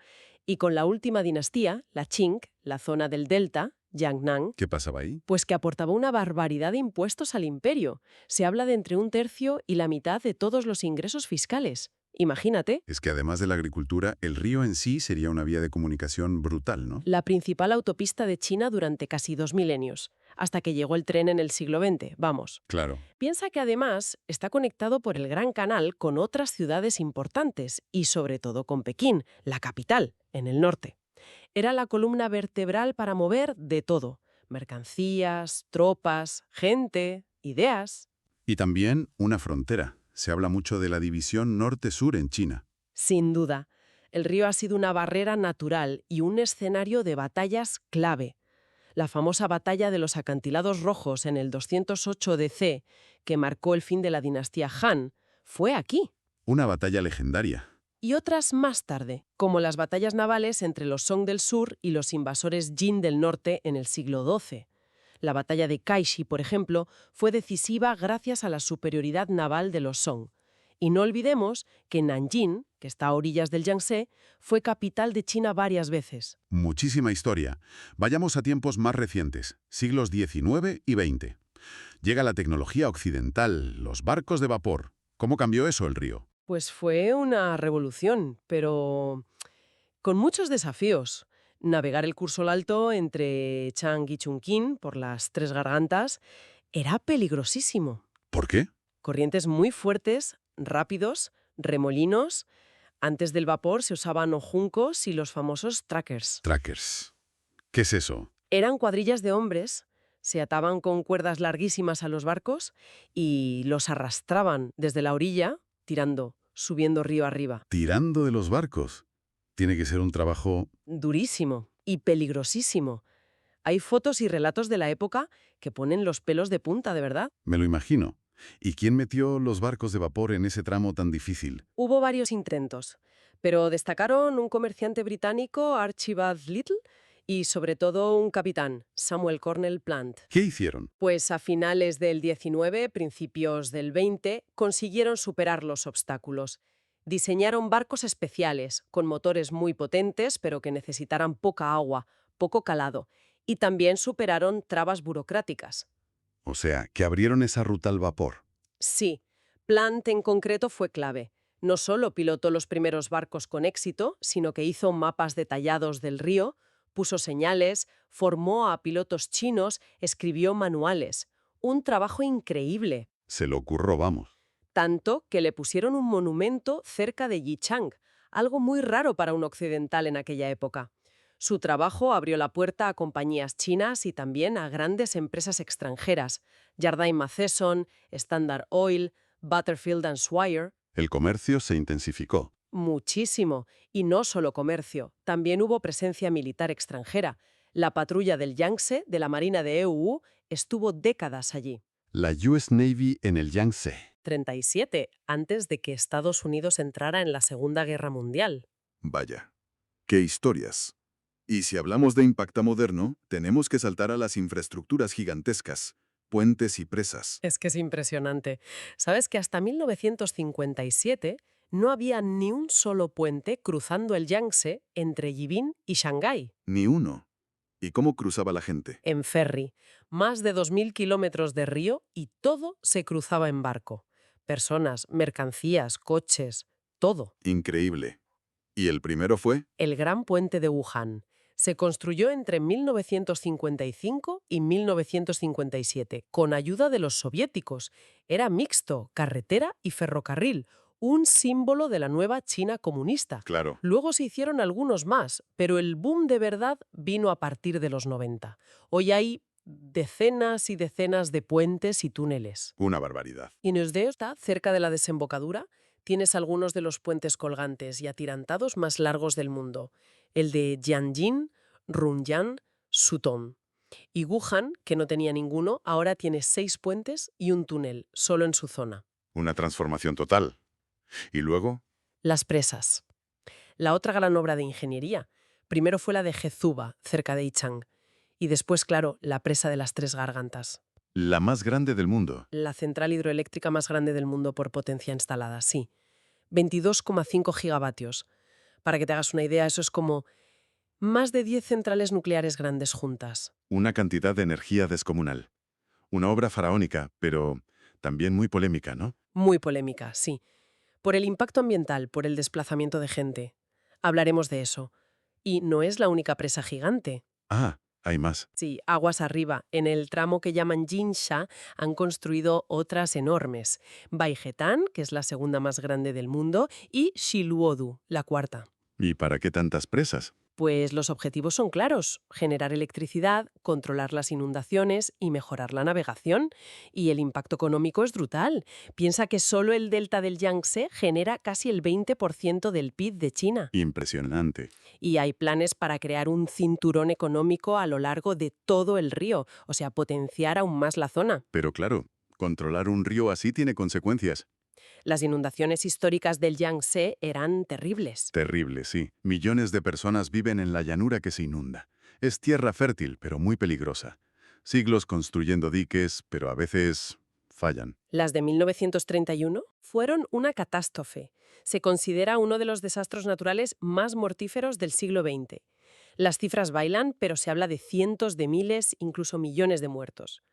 Y con la última dinastía, la Qing, la zona del delta, Yangnan, ¿Qué pasaba ahí? pues que aportaba una barbaridad de impuestos al imperio. Se habla de entre un tercio y la mitad de todos los ingresos fiscales. Imagínate, Es que además de la agricultura, el río en sí sería una vía de comunicación brutal, ¿no? la principal autopista de China durante casi 2 milenios, hasta que llegó el tren en el siglo XX, vamos. Claro. Piensa que además está conectado por el Gran Canal con otras ciudades importantes y sobre todo con Pekín, la capital, en el norte. Era la columna vertebral para mover de todo: mercancías, tropas, gente, ideas. Y también una frontera. Se habla mucho de la división norte-sur en China. Sin duda, el río ha sido una barrera natural y un escenario de batallas clave. La famosa batalla de los acantilados rojos en el 208 DC, que marcó el fin de la dinastía Han, fue aquí. Una batalla legendaria. Y otras más tarde, como las batallas navales entre los Song del sur y los invasores Jin del norte en el siglo XII. La batalla de Kaixi, por ejemplo, fue decisiva gracias a la superioridad naval de los Song. Y no olvidemos que Nanjing, que está a orillas del Yangtze, fue capital de China varias veces. Muchísima historia. Vayamos a tiempos más recientes, siglos XIX y XX. Llega la tecnología occidental, los barcos de vapor. ¿Cómo cambió eso el río? Pues fue una revolución, pero con muchos desafíos. Navegar el curso alto entre Chang y Chungking por las Tres Gargantas era peligrosísimo. ¿Por qué? Corrientes muy fuertes, rápidos, remolinos. Antes del vapor se usaban ojuncos y los famosos trackers. Trackers. ¿Qué es eso? Eran cuadrillas de hombres, se ataban con cuerdas larguísimas a los barcos y los arrastraban desde la orilla, tirando, subiendo río arriba. Tirando de los barcos. Tiene que ser un trabajo... Durísimo y peligrosísimo. Hay fotos y relatos de la época que ponen los pelos de punta, de verdad. Me lo imagino. ¿Y quién metió los barcos de vapor en ese tramo tan difícil? Hubo varios intentos, pero destacaron un comerciante británico, Archibald Little, y sobre todo un capitán, Samuel Cornell Plant. ¿Qué hicieron? Pues a finales del 19, principios del 20, consiguieron superar los obstáculos. Diseñaron barcos especiales, con motores muy potentes, pero que necesitaran poca agua, poco calado, y también superaron trabas burocráticas. O sea, que abrieron esa ruta al vapor. Sí, Plant en concreto fue clave. No solo pilotó los primeros barcos con éxito, sino que hizo mapas detallados del río, puso señales, formó a pilotos chinos, escribió manuales. Un trabajo increíble. Se lo ocurrió, vamos. Tanto que le pusieron un monumento cerca de Yichang, algo muy raro para un occidental en aquella época. Su trabajo abrió la puerta a compañías chinas y también a grandes empresas extranjeras: Jardine Matheson, Standard Oil, Butterfield and Swire. El comercio se intensificó. Muchísimo. Y no solo comercio, también hubo presencia militar extranjera. La patrulla del Yangtze de la Marina de EUU estuvo décadas allí. La US Navy en el Yangtze. 37, antes de que Estados Unidos entrara en la Segunda Guerra Mundial. Vaya, qué historias. Y si hablamos de impacto moderno, tenemos que saltar a las infraestructuras gigantescas, puentes y presas. Es que es impresionante. ¿Sabes que hasta 1957 no había ni un solo puente cruzando el Yangtze entre Yibin y Shanghái? Ni uno. ¿Y cómo cruzaba la gente? En ferry, más de 2000 kilómetros de río y todo se cruzaba en barco. Personas, mercancías, coches, todo. Increíble. ¿Y el primero fue? El Gran Puente de Wuhan. Se construyó entre 1955 y 1957, con ayuda de los soviéticos. Era mixto, carretera y ferrocarril, un símbolo de la nueva China comunista. Claro. Luego se hicieron algunos más, pero el boom de verdad vino a partir de los 90. Hoy hay decenas y decenas de puentes y túneles. Una barbaridad. Y está cerca de la desembocadura. Tienes algunos de los puentes colgantes y atirantados más largos del mundo. El de Jianjin, Runyan, Sutong. Y Wuhan, que no tenía ninguno, ahora tiene 6 puentes y un túnel, solo en su zona. Una transformación total. ¿Y luego? Las presas. La otra gran obra de ingeniería. Primero fue la de Hezuba, cerca de Yichang. Y después, claro, la presa de las Tres Gargantas. La más grande del mundo. La central hidroeléctrica más grande del mundo por potencia instalada, sí. 22,5 gigavatios. Para que te hagas una idea, eso es como más de 10 centrales nucleares grandes juntas. Una cantidad de energía descomunal. Una obra faraónica, pero también muy polémica, ¿no? Muy polémica, sí. Por el impacto ambiental, por el desplazamiento de gente. Hablaremos de eso. Y no es la única presa gigante. Ah, hay más. Sí, aguas arriba, en el tramo que llaman Jinsha, han construido otras enormes. Baigetán, que es la segunda más grande del mundo, y Shiluodu, la cuarta. ¿Y para qué tantas presas? Pues los objetivos son claros: generar electricidad, controlar las inundaciones y mejorar la navegación. Y el impacto económico es brutal. Piensa que solo el delta del Yangtze genera casi el 20% del PIB de China. Impresionante. Y hay planes para crear un cinturón económico a lo largo de todo el río, o sea, potenciar aún más la zona. Pero claro, controlar un río así tiene consecuencias. Las inundaciones históricas del Yangtze eran terribles. Terrible, sí. Millones de personas viven en la llanura que se inunda. Es tierra fértil, pero muy peligrosa. Siglos construyendo diques, pero a veces fallan. Las de 1931 fueron una catástrofe. Se considera uno de los desastres naturales más mortíferos del siglo XX. Las cifras bailan, pero se habla de cientos de miles, incluso millones de muertos.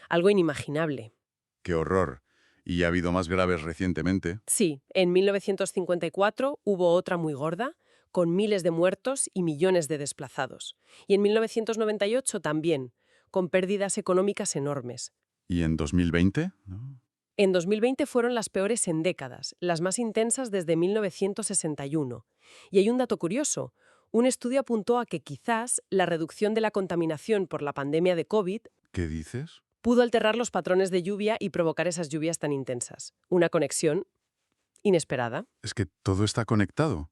Algo inimaginable. ¡Qué horror! ¿Y ha habido más graves recientemente? Sí, en 1954 hubo otra muy gorda, con miles de muertos y millones de desplazados. Y en 1998 también, con pérdidas económicas enormes. ¿Y en 2020? ¿No? En 2020 fueron las peores en décadas, las más intensas desde 1961. Y hay un dato curioso. Un estudio apuntó a que quizás la reducción de la contaminación por la pandemia de COVID ¿Qué dices? pudo alterar los patrones de lluvia y provocar esas lluvias tan intensas. Una conexión inesperada. Es que todo está conectado.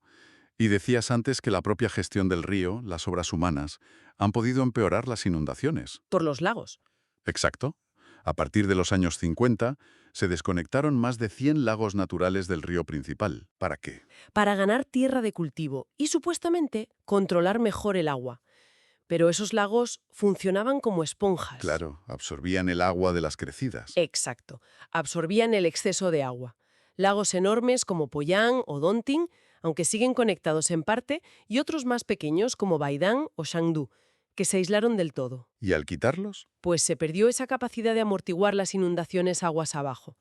Y decías antes que la propia gestión del río, las obras humanas, han podido empeorar las inundaciones. Por los lagos. Exacto. A partir de los años 50, se desconectaron más de 100 lagos naturales del río principal. ¿Para qué? Para ganar tierra de cultivo y, supuestamente, controlar mejor el agua. Pero esos lagos funcionaban como esponjas. Claro, absorbían el agua de las crecidas. Exacto. Absorbían el exceso de agua. Lagos enormes como Poyang o Donting, aunque siguen conectados en parte, y otros más pequeños como Baidang o Shangdu, que se aislaron del todo. ¿Y al quitarlos? Pues se perdió esa capacidad de amortiguar las inundaciones aguas abajo.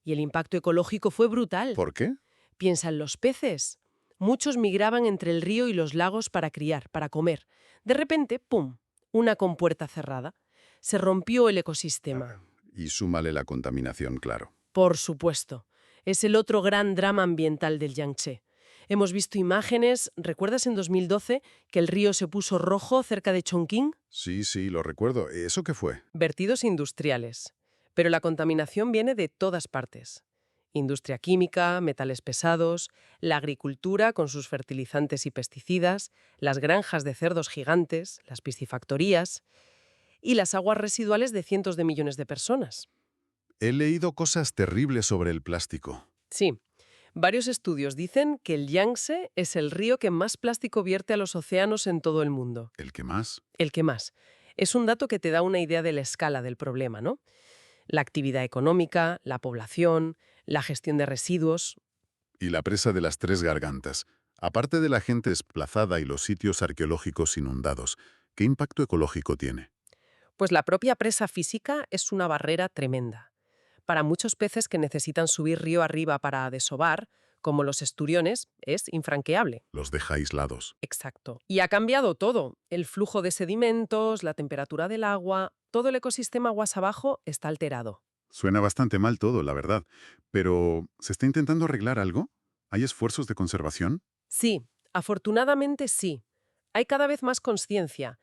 Y el impacto ecológico fue brutal. ¿Por qué? Piensa en los peces. Muchos migraban entre el río y los lagos para criar, para comer. De repente, ¡pum!, una compuerta cerrada. Se rompió el ecosistema. Y súmale la contaminación, claro. Por supuesto. Es el otro gran drama ambiental del Yangtze. Hemos visto imágenes, ¿recuerdas en 2012 que el río se puso rojo cerca de Chongqing? Sí, lo recuerdo. ¿Eso qué fue? Vertidos industriales. Pero la contaminación viene de todas partes. Industria química, metales pesados, la agricultura con sus fertilizantes y pesticidas, las granjas de cerdos gigantes, las piscifactorías y las aguas residuales de cientos de millones de personas. He leído cosas terribles sobre el plástico. Sí, varios estudios dicen que el Yangtze es el río que más plástico vierte a los océanos en todo el mundo. ¿El qué más? El que más. Es un dato que te da una idea de la escala del problema, ¿no? La actividad económica, la población, la gestión de residuos. Y la presa de las Tres Gargantas. Aparte de la gente desplazada y los sitios arqueológicos inundados, ¿qué impacto ecológico tiene? Pues la propia presa física es una barrera tremenda. Para muchos peces que necesitan subir río arriba para desovar, como los esturiones, es infranqueable. Los deja aislados. Exacto. Y ha cambiado todo. El flujo de sedimentos, la temperatura del agua, todo el ecosistema aguas abajo está alterado. Suena bastante mal todo, la verdad. Pero, ¿se está intentando arreglar algo? ¿Hay esfuerzos de conservación? Sí, afortunadamente sí. Hay cada vez más conciencia.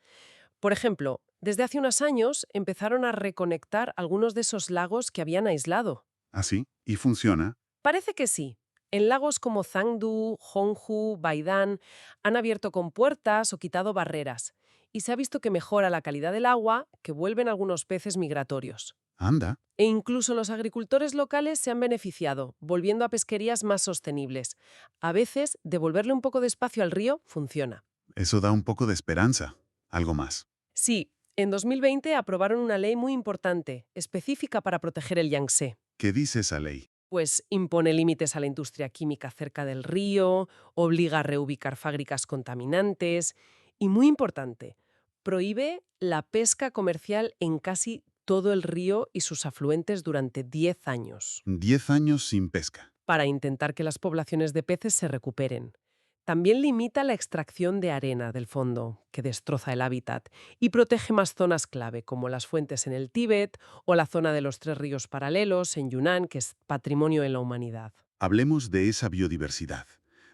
Por ejemplo, desde hace unos años empezaron a reconectar algunos de esos lagos que habían aislado. ¿Ah, sí? ¿Y funciona? Parece que sí. En lagos como Zhangdu, Honghu, Baidán han abierto compuertas o quitado barreras. Y se ha visto que mejora la calidad del agua, que vuelven algunos peces migratorios. Anda. E incluso los agricultores locales se han beneficiado, volviendo a pesquerías más sostenibles. A veces, devolverle un poco de espacio al río funciona. Eso da un poco de esperanza. Algo más. Sí, en 2020 aprobaron una ley muy importante, específica para proteger el Yangtze. ¿Qué dice esa ley? Pues impone límites a la industria química cerca del río, obliga a reubicar fábricas contaminantes y, muy importante, prohíbe la pesca comercial en casi todo el río y sus afluentes durante 10 años, 10 años sin pesca. para intentar que las poblaciones de peces se recuperen. También limita la extracción de arena del fondo, que destroza el hábitat, y protege más zonas clave, como las fuentes en el Tíbet o la zona de los 3 ríos paralelos en Yunnan, que es patrimonio de la humanidad. Hablemos de esa biodiversidad.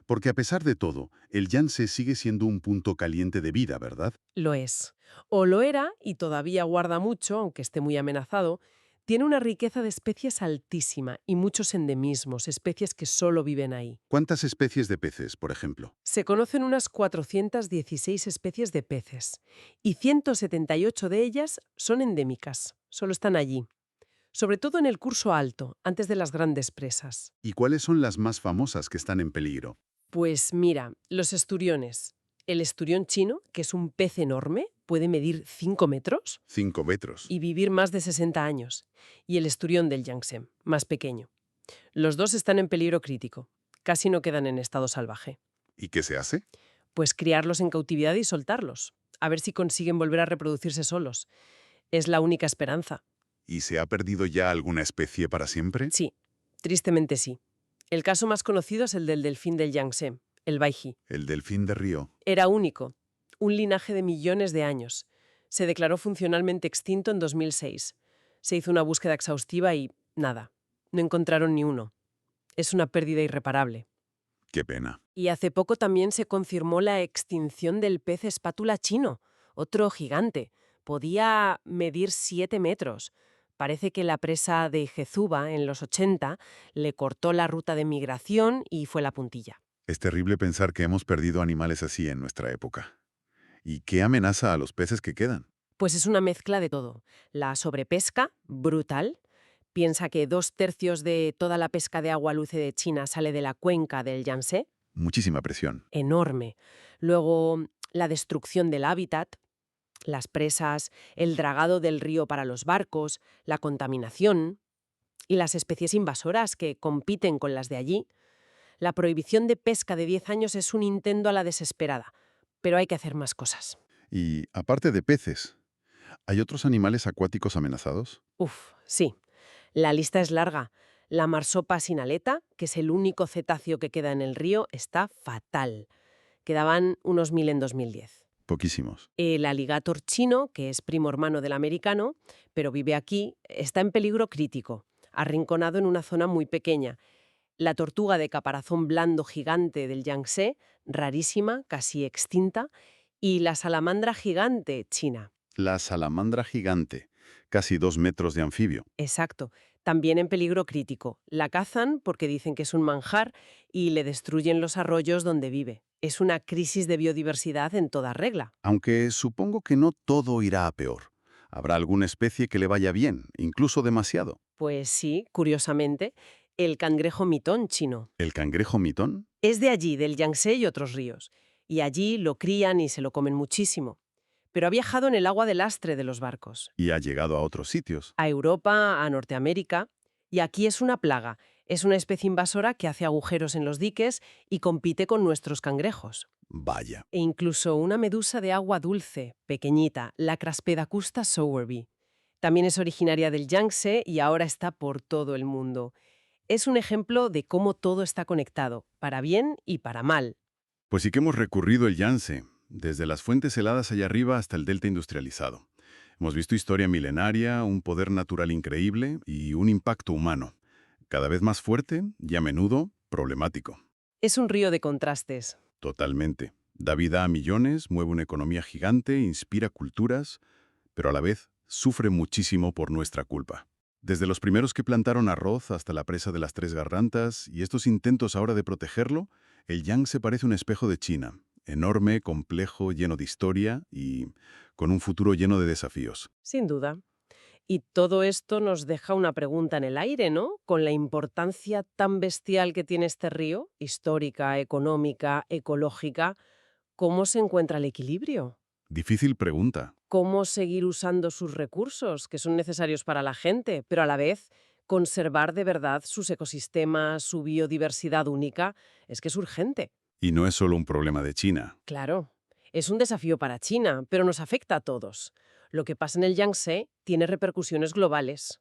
Porque a pesar de todo, el Yangtze sigue siendo un punto caliente de vida, ¿verdad? Lo es. O lo era, y todavía guarda mucho, aunque esté muy amenazado. Tiene una riqueza de especies altísima y muchos endemismos, especies que solo viven ahí. ¿Cuántas especies de peces, por ejemplo? Se conocen unas 416 especies de peces y 178 de ellas son endémicas, solo están allí. Sobre todo en el curso alto, antes de las grandes presas. ¿Y cuáles son las más famosas que están en peligro? Pues mira, los esturiones. El esturión chino, que es un pez enorme, puede medir 5 metros 5 metros. y vivir más de 60 años. Y el esturión del Yangtze, más pequeño. Los dos están en peligro crítico. Casi no quedan en estado salvaje. ¿Y qué se hace? Pues criarlos en cautividad y soltarlos. A ver si consiguen volver a reproducirse solos. Es la única esperanza. ¿Y se ha perdido ya alguna especie para siempre? Sí, tristemente sí. El caso más conocido es el del delfín del Yangtze, el baiji. El delfín de río. Era único, un linaje de millones de años. Se declaró funcionalmente extinto en 2006. Se hizo una búsqueda exhaustiva y nada, no encontraron ni uno. Es una pérdida irreparable. Qué pena. Y hace poco también se confirmó la extinción del pez espátula chino, otro gigante. Podía medir 7 metros. Parece que la presa de Jezuba, en los 80, le cortó la ruta de migración y fue la puntilla. Es terrible pensar que hemos perdido animales así en nuestra época. ¿Y qué amenaza a los peces que quedan? Pues es una mezcla de todo. La sobrepesca, brutal. Piensa que 2/3 de toda la pesca de agua dulce de China sale de la cuenca del Yangtze. Muchísima presión. Enorme. Luego, la destrucción del hábitat, las presas, el dragado del río para los barcos, la contaminación y las especies invasoras que compiten con las de allí. La prohibición de pesca de 10 años es un intento a la desesperada, pero hay que hacer más cosas. Y, aparte de peces, ¿hay otros animales acuáticos amenazados? Uf, sí. La lista es larga. La marsopa sin aleta, que es el único cetáceo que queda en el río, está fatal. Quedaban unos 1000 en 2010. Poquísimos. El alligator chino, que es primo hermano del americano, pero vive aquí, está en peligro crítico, arrinconado en una zona muy pequeña. La tortuga de caparazón blando gigante del Yangtze, rarísima, casi extinta, y la salamandra gigante china. La salamandra gigante, casi 2 metros de anfibio. Exacto, también en peligro crítico. La cazan porque dicen que es un manjar y le destruyen los arroyos donde vive. Es una crisis de biodiversidad en toda regla. Aunque supongo que no todo irá a peor. Habrá alguna especie que le vaya bien, incluso demasiado. Pues sí, curiosamente, el cangrejo mitón chino. ¿El cangrejo mitón? Es de allí, del Yangtze y otros ríos. Y allí lo crían y se lo comen muchísimo. Pero ha viajado en el agua de lastre de los barcos. Y ha llegado a otros sitios. A Europa, a Norteamérica. Y aquí es una plaga. Es una especie invasora que hace agujeros en los diques y compite con nuestros cangrejos. Vaya. E incluso una medusa de agua dulce, pequeñita, la Craspedacusta sowerby. También es originaria del Yangtze y ahora está por todo el mundo. Es un ejemplo de cómo todo está conectado, para bien y para mal. Pues sí que hemos recurrido el Yangtze, desde las fuentes heladas allá arriba hasta el delta industrializado. Hemos visto historia milenaria, un poder natural increíble y un impacto humano, cada vez más fuerte y a menudo problemático. Es un río de contrastes. Totalmente. Da vida a millones, mueve una economía gigante, inspira culturas, pero a la vez sufre muchísimo por nuestra culpa. Desde los primeros que plantaron arroz hasta la presa de las Tres Gargantas y estos intentos ahora de protegerlo, el Yangtze parece un espejo de China, enorme, complejo, lleno de historia y con un futuro lleno de desafíos. Sin duda. Y todo esto nos deja una pregunta en el aire, ¿no? Con la importancia tan bestial que tiene este río, histórica, económica, ecológica, ¿cómo se encuentra el equilibrio? Difícil pregunta. ¿Cómo seguir usando sus recursos, que son necesarios para la gente, pero a la vez conservar de verdad sus ecosistemas, su biodiversidad única? Es que es urgente. Y no es solo un problema de China. Claro, es un desafío para China, pero nos afecta a todos. Lo que pasa en el Yangtze tiene repercusiones globales.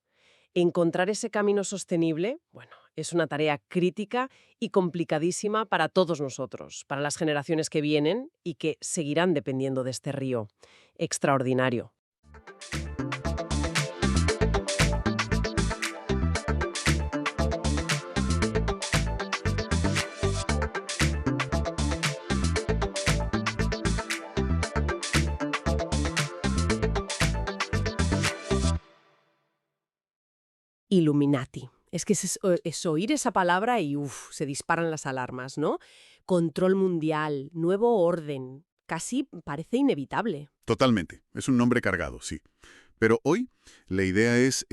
Encontrar ese camino sostenible, bueno, es una tarea crítica y complicadísima para todos nosotros, para las generaciones que vienen y que seguirán dependiendo de este río. Extraordinario. Illuminati. Es que es oír esa palabra y se disparan las alarmas, ¿no? Control mundial, nuevo orden, casi parece inevitable. Totalmente. Es un nombre cargado, sí. Pero hoy la idea es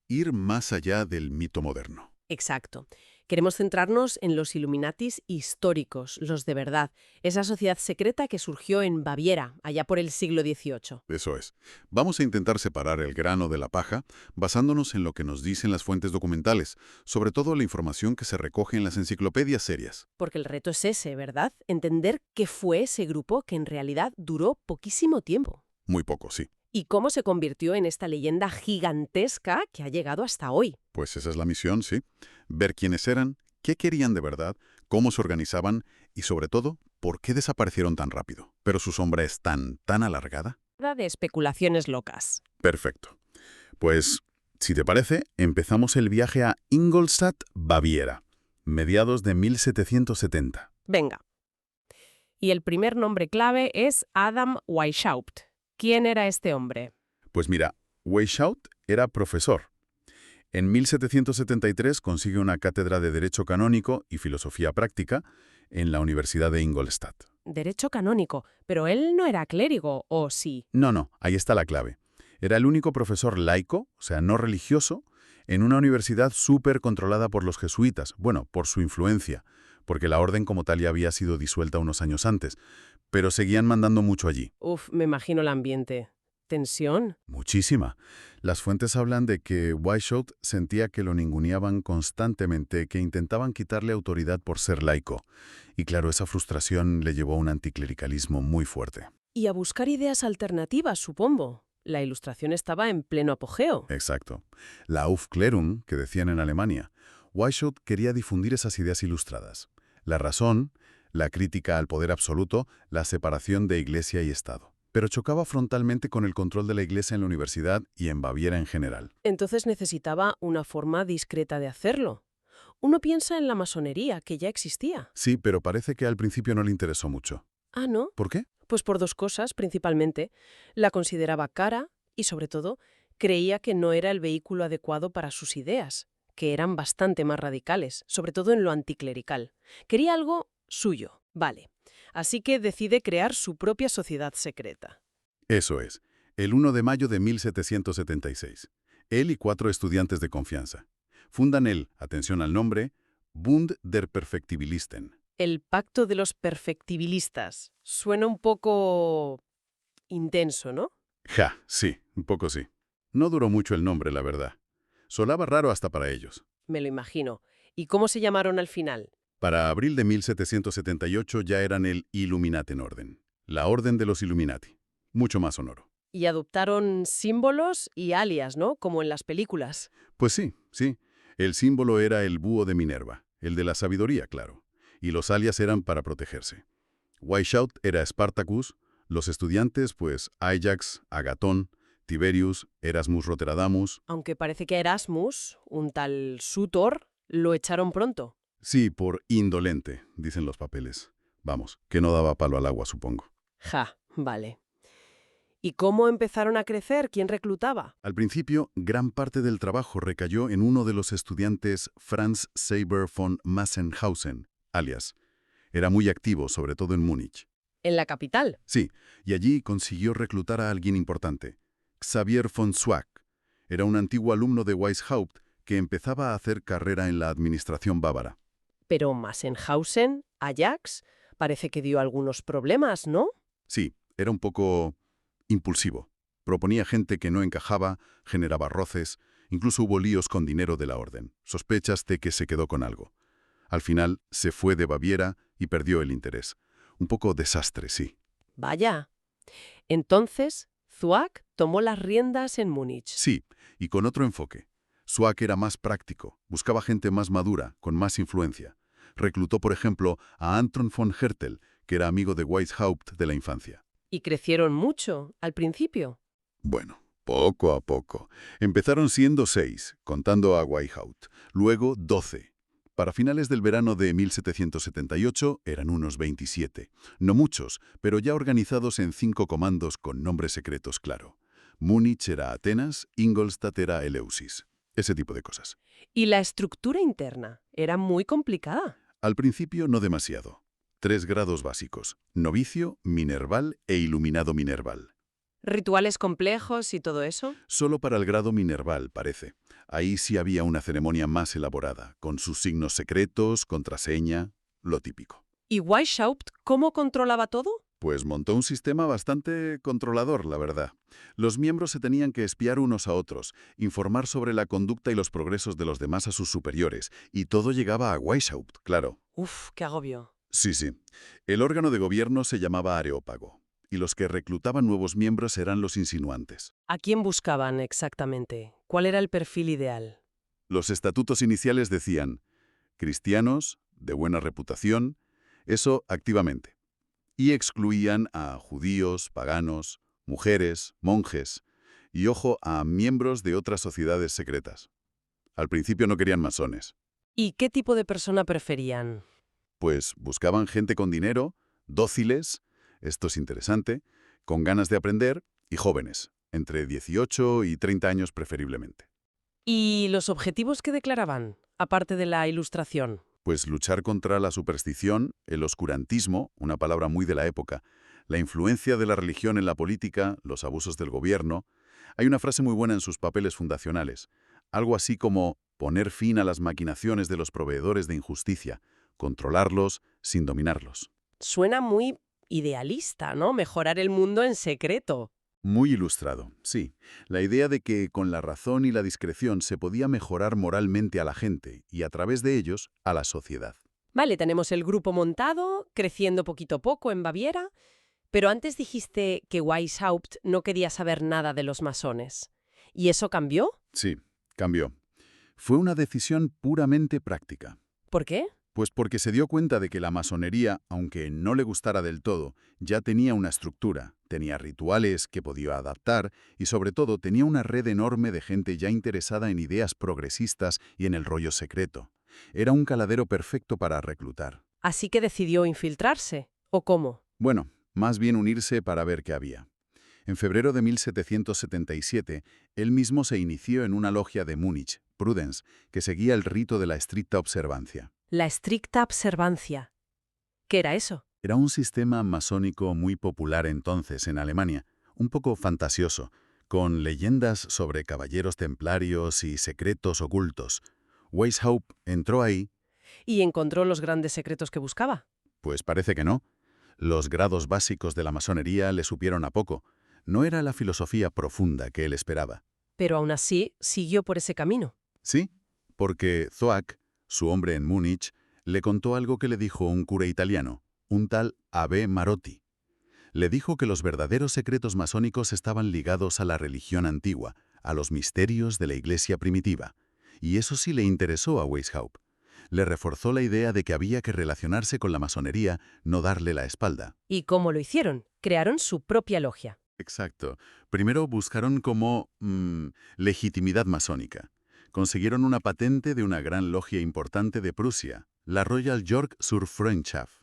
ir más allá del mito moderno. Exacto. Queremos centrarnos en los Illuminatis históricos, los de verdad, esa sociedad secreta que surgió en Baviera, allá por el siglo XVIII. Eso es. Vamos a intentar separar el grano de la paja basándonos en lo que nos dicen las fuentes documentales, sobre todo la información que se recoge en las enciclopedias serias. Porque el reto es ese, ¿verdad? Entender qué fue ese grupo que en realidad duró poquísimo tiempo. Muy poco, sí. Y cómo se convirtió en esta leyenda gigantesca que ha llegado hasta hoy. Pues esa es la misión, sí. Ver quiénes eran, qué querían de verdad, cómo se organizaban y, sobre todo, por qué desaparecieron tan rápido. Pero su sombra es tan alargada. De especulaciones locas. Perfecto. Pues, si te parece, empezamos el viaje a Ingolstadt, Baviera, mediados de 1770. Venga. Y el primer nombre clave es Adam Weishaupt. ¿Quién era este hombre? Pues mira, Weishaupt era profesor. En 1773 consigue una cátedra de Derecho Canónico y Filosofía Práctica en la Universidad de Ingolstadt. Derecho canónico, pero él no era clérigo, ¿o sí? No, ahí está la clave. Era el único profesor laico, o sea, no religioso, en una universidad súper controlada por los jesuitas, bueno, por su influencia, porque la orden como tal ya había sido disuelta unos años antes, pero seguían mandando mucho allí. Me imagino el ambiente. ¿Tensión? Muchísima. Las fuentes hablan de que Weishaupt sentía que lo ninguneaban constantemente, que intentaban quitarle autoridad por ser laico. Y claro, esa frustración le llevó a un anticlericalismo muy fuerte. Y a buscar ideas alternativas, supongo. La Ilustración estaba en pleno apogeo. Exacto. La Aufklärung, que decían en Alemania. Weishaupt quería difundir esas ideas ilustradas. La razón, la crítica al poder absoluto, la separación de Iglesia y Estado. Pero chocaba frontalmente con el control de la Iglesia en la universidad y en Baviera en general. Entonces necesitaba una forma discreta de hacerlo. Uno piensa en la masonería, que ya existía. Sí, pero parece que al principio no le interesó mucho. Ah, ¿no? ¿Por qué? Pues por dos cosas, principalmente. La consideraba cara y, sobre todo, creía que no era el vehículo adecuado para sus ideas, que eran bastante más radicales, sobre todo en lo anticlerical. Quería algo suyo, vale. Así que decide crear su propia sociedad secreta. Eso es, el 1 de mayo de 1776. Él y 4 estudiantes de confianza. Fundan el, atención al nombre, Bund der Perfektibilisten. El pacto de los perfectibilistas. Suena un poco intenso, ¿no? Ja, sí, un poco sí. No duró mucho el nombre, la verdad. Sonaba raro hasta para ellos. Me lo imagino. ¿Y cómo se llamaron al final? Para abril de 1778 ya eran el Illuminatenorden, la Orden de los Illuminati. Mucho más sonoro. Y adoptaron símbolos y alias, ¿no? Como en las películas. Pues sí. El símbolo era el búho de Minerva, el de la sabiduría, claro, y los alias eran para protegerse. Weishaupt era Spartacus, los estudiantes, pues Ajax, Agatón, Tiberius, Erasmus Roteradamus. Aunque parece que a Erasmus, un tal Sutor, lo echaron pronto. Sí, por indolente, dicen los papeles. Vamos, que no daba palo al agua, supongo. Ja, vale. ¿Y cómo empezaron a crecer? ¿Quién reclutaba? Al principio, gran parte del trabajo recayó en uno de los estudiantes Franz Saber von Massenhausen, alias. Era muy activo, sobre todo en Múnich. En la capital. Sí, y allí consiguió reclutar a alguien importante, Xavier von Zwack. Era un antiguo alumno de Weishaupt que empezaba a hacer carrera en la administración bávara. Pero Massenhausen, Ajax, parece que dio algunos problemas, ¿no? Sí, era un poco impulsivo. Proponía gente que no encajaba, generaba roces, incluso hubo líos con dinero de la orden. Sospechas de que se quedó con algo. Al final, se fue de Baviera y perdió el interés. Un poco desastre, sí. Vaya. Entonces, Zwack tomó las riendas en Múnich. Sí, y con otro enfoque. Zwack era más práctico, buscaba gente más madura, con más influencia. Reclutó, por ejemplo, a Anton von Hertel, que era amigo de Weishaupt de la infancia. ¿Y crecieron mucho al principio? Bueno, poco a poco. Empezaron siendo 6, contando a Weishaupt, luego 12. Para finales del verano de 1778 eran unos 27. No muchos, pero ya organizados en 5 comandos con nombres secretos, claro. Múnich era Atenas, Ingolstadt era Eleusis. Ese tipo de cosas. ¿Y la estructura interna? Era muy complicada. Al principio no demasiado. 3 grados básicos: novicio, minerval e iluminado minerval. ¿Rituales complejos y todo eso? Solo para el grado minerval, parece. Ahí sí había una ceremonia más elaborada, con sus signos secretos, contraseña, lo típico. ¿Y Weishaupt cómo controlaba todo? Pues montó un sistema bastante controlador, la verdad. Los miembros se tenían que espiar unos a otros, informar sobre la conducta y los progresos de los demás a sus superiores, y todo llegaba a Weishaupt, claro. Uf, qué agobio. Sí, sí. El órgano de gobierno se llamaba Areópago, y los que reclutaban nuevos miembros eran los insinuantes. ¿A quién buscaban exactamente? ¿Cuál era el perfil ideal? Los estatutos iniciales decían cristianos, de buena reputación, eso activamente. Y excluían a judíos, paganos, mujeres, monjes, y ojo a miembros de otras sociedades secretas. Al principio no querían masones. ¿Y qué tipo de persona preferían? Pues buscaban gente con dinero, dóciles, esto es interesante, con ganas de aprender y jóvenes, entre 18 y 30 años preferiblemente. ¿Y los objetivos que declaraban, aparte de la ilustración? Pues luchar contra la superstición, el oscurantismo, una palabra muy de la época, la influencia de la religión en la política, los abusos del gobierno. Hay una frase muy buena en sus papeles fundacionales, algo así como poner fin a las maquinaciones de los proveedores de injusticia, controlarlos sin dominarlos. Suena muy idealista, ¿no? Mejorar el mundo en secreto. Muy ilustrado, sí. La idea de que con la razón y la discreción se podía mejorar moralmente a la gente y a través de ellos a la sociedad. Vale, tenemos el grupo montado, creciendo poquito a poco en Baviera, pero antes dijiste que Weishaupt no quería saber nada de los masones. ¿Y eso cambió? Sí, cambió. Fue una decisión puramente práctica. ¿Por qué? Pues porque se dio cuenta de que la masonería, aunque no le gustara del todo, ya tenía una estructura, tenía rituales que podía adaptar y sobre todo tenía una red enorme de gente ya interesada en ideas progresistas y en el rollo secreto. Era un caladero perfecto para reclutar. Así que decidió infiltrarse. ¿O cómo? Bueno, más bien unirse para ver qué había. En febrero de 1777, él mismo se inició en una logia de Múnich, Prudence, que seguía el rito de la estricta observancia. La estricta observancia. ¿Qué era eso? Era un sistema masónico muy popular entonces en Alemania, un poco fantasioso, con leyendas sobre caballeros templarios y secretos ocultos. Weishaupt entró ahí. ¿Y encontró los grandes secretos que buscaba? Pues parece que no. Los grados básicos de la masonería le supieron a poco. No era la filosofía profunda que él esperaba. Pero aún así siguió por ese camino. Sí, porque Zwack, su hombre en Múnich, le contó algo que le dijo un cura italiano, un tal Abbé Marotti. Le dijo que los verdaderos secretos masónicos estaban ligados a la religión antigua, a los misterios de la iglesia primitiva, Y eso sí le interesó a Weishaupt. Le reforzó la idea de que había que relacionarse con la masonería, no darle la espalda. ¿Y cómo lo hicieron? Crearon su propia logia. Exacto. Primero buscaron como legitimidad masónica. Consiguieron una patente de una gran logia importante de Prusia, la Royal York sur Freundschaft.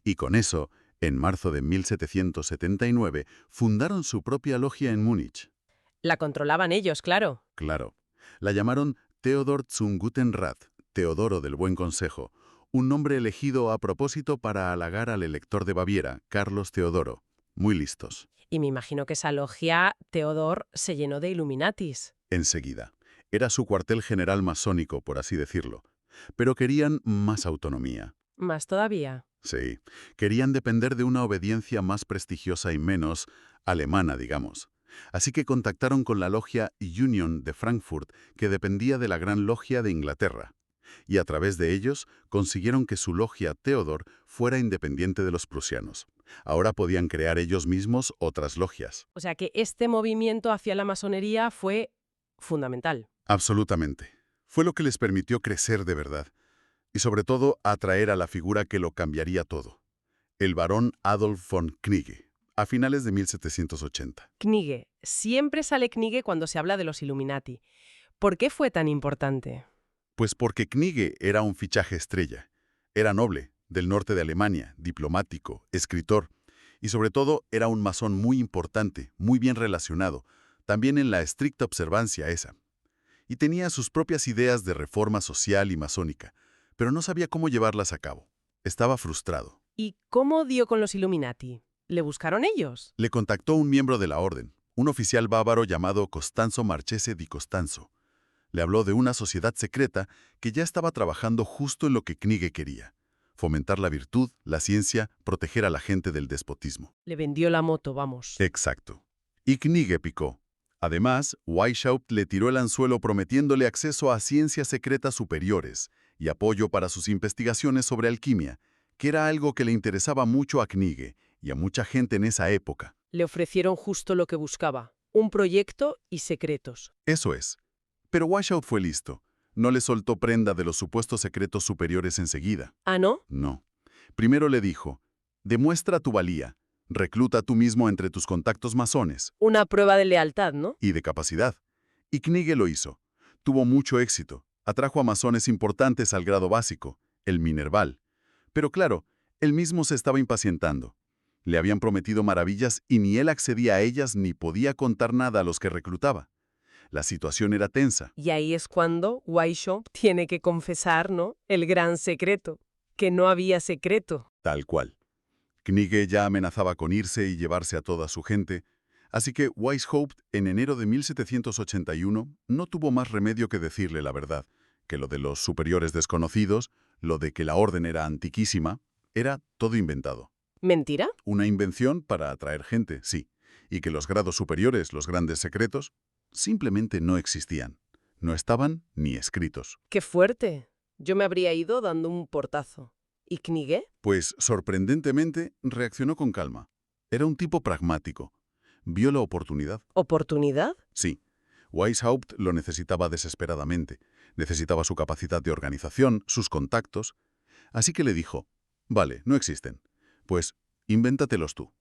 Y con eso, en marzo de 1779, fundaron su propia logia en Múnich. La controlaban ellos, claro. Claro. La llamaron Theodor zum Guten Rat, Teodoro del Buen Consejo, un nombre elegido a propósito para halagar al elector de Baviera, Carlos Teodoro. Muy listos. Y me imagino que esa logia, Teodor, se llenó de Illuminatis. Enseguida. Era su cuartel general masónico, por así decirlo. Pero querían más autonomía. Más todavía. Sí, querían depender de una obediencia más prestigiosa y menos alemana, digamos. Así que contactaron con la logia Union de Frankfurt, que dependía de la Gran Logia de Inglaterra. Y a través de ellos consiguieron que su logia Theodor fuera independiente de los prusianos. Ahora podían crear ellos mismos otras logias. O sea que este movimiento hacia la masonería fue fundamental. Absolutamente. Fue lo que les permitió crecer de verdad. Y sobre todo atraer a la figura que lo cambiaría todo. El barón Adolf von Knigge, a finales de 1780. Knigge. Siempre sale Knigge cuando se habla de los Illuminati. ¿Por qué fue tan importante? Pues porque Knigge era un fichaje estrella. Era noble, del norte de Alemania, diplomático, escritor. Y sobre todo era un masón muy importante, muy bien relacionado, también en la estricta observancia esa. Y tenía sus propias ideas de reforma social y masónica, pero no sabía cómo llevarlas a cabo. Estaba frustrado. ¿Y cómo dio con los Illuminati? ¿Le buscaron ellos? Le contactó un miembro de la orden, un oficial bávaro llamado Costanzo Marchese di Costanzo. Le habló de una sociedad secreta que ya estaba trabajando justo en lo que Knigge quería: fomentar la virtud, la ciencia, proteger a la gente del despotismo. Le vendió la moto, vamos. Exacto. Y Knigge picó. Además, Weishaupt le tiró el anzuelo prometiéndole acceso a ciencias secretas superiores y apoyo para sus investigaciones sobre alquimia, que era algo que le interesaba mucho a Knigge y a mucha gente en esa época. Le ofrecieron justo lo que buscaba, un proyecto y secretos. Eso es. Pero Weishaupt fue listo. No le soltó prenda de los supuestos secretos superiores enseguida. ¿Ah, no? No. Primero le dijo: demuestra tu valía. Recluta tú mismo entre tus contactos masones. Una prueba de lealtad, ¿no? Y de capacidad. Y Knigge lo hizo. Tuvo mucho éxito. Atrajo a masones importantes al grado básico, el Minerval. Pero claro, él mismo se estaba impacientando. Le habían prometido maravillas y ni él accedía a ellas ni podía contar nada a los que reclutaba. La situación era tensa. Y ahí es cuando Weishaupt tiene que confesar, ¿no? El gran secreto. Que no había secreto. Tal cual. Knigge ya amenazaba con irse y llevarse a toda su gente, así que Weishaupt, en enero de 1781, no tuvo más remedio que decirle la verdad, que lo de los superiores desconocidos, lo de que la orden era antiquísima, era todo inventado. ¿Mentira? Una invención para atraer gente, sí, y que los grados superiores, los grandes secretos, simplemente no existían. No estaban ni escritos. ¡Qué fuerte! Yo me habría ido dando un portazo. ¿Y Knigge? Pues, sorprendentemente, reaccionó con calma. Era un tipo pragmático. Vio la oportunidad. ¿Oportunidad? Sí. Weishaupt lo necesitaba desesperadamente. Necesitaba su capacidad de organización, sus contactos. Así que le dijo: vale, no existen. Pues, invéntatelos tú.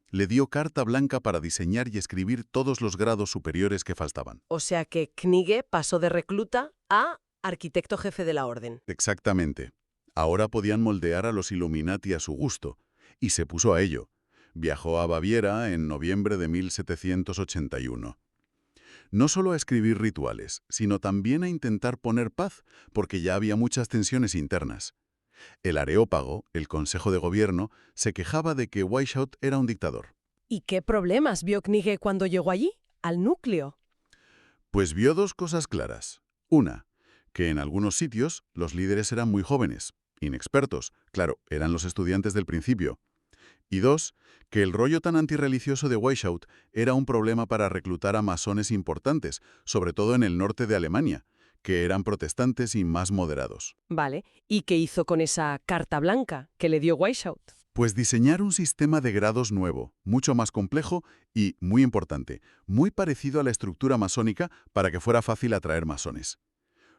Le dio carta blanca para diseñar y escribir todos los grados superiores que faltaban. O sea que Knigge pasó de recluta a arquitecto jefe de la orden. Exactamente. Ahora podían moldear a los Illuminati a su gusto, y se puso a ello. Viajó a Baviera en noviembre de 1781. No solo a escribir rituales, sino también a intentar poner paz, porque ya había muchas tensiones internas. El Areópago, el Consejo de Gobierno, se quejaba de que Weishaupt era un dictador. ¿Y qué problemas vio Knigge cuando llegó allí, al núcleo? Pues vio dos cosas claras. Una, que en algunos sitios los líderes eran muy jóvenes, inexpertos, claro, eran los estudiantes del principio. Y dos, que el rollo tan antirreligioso de Weishaupt era un problema para reclutar a masones importantes, sobre todo en el norte de Alemania, que eran protestantes y más moderados. Vale, ¿y qué hizo con esa carta blanca que le dio Weishaupt? Pues diseñar un sistema de grados nuevo, mucho más complejo y, muy importante, muy parecido a la estructura masónica para que fuera fácil atraer masones.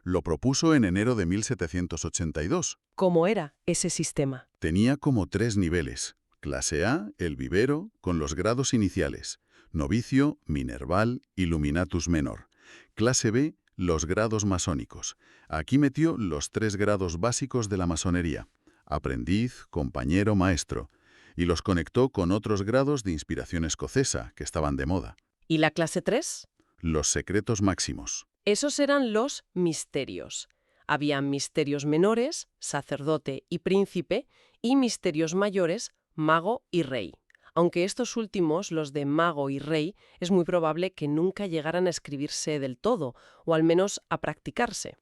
Lo propuso en enero de 1782. ¿Cómo era ese sistema? Tenía como 3 niveles. Clase A, el vivero, con los grados iniciales. Novicio, minerval, illuminatus menor. Clase B, los grados masónicos. Aquí metió los 3 grados básicos de la masonería. Aprendiz, compañero, maestro. Y los conectó con otros grados de inspiración escocesa, que estaban de moda. ¿Y la clase 3? Los secretos máximos. Esos eran los misterios. Había misterios menores, sacerdote y príncipe, y misterios mayores, mago y rey. Aunque estos últimos, los de mago y rey, es muy probable que nunca llegaran a escribirse del todo, o al menos a practicarse.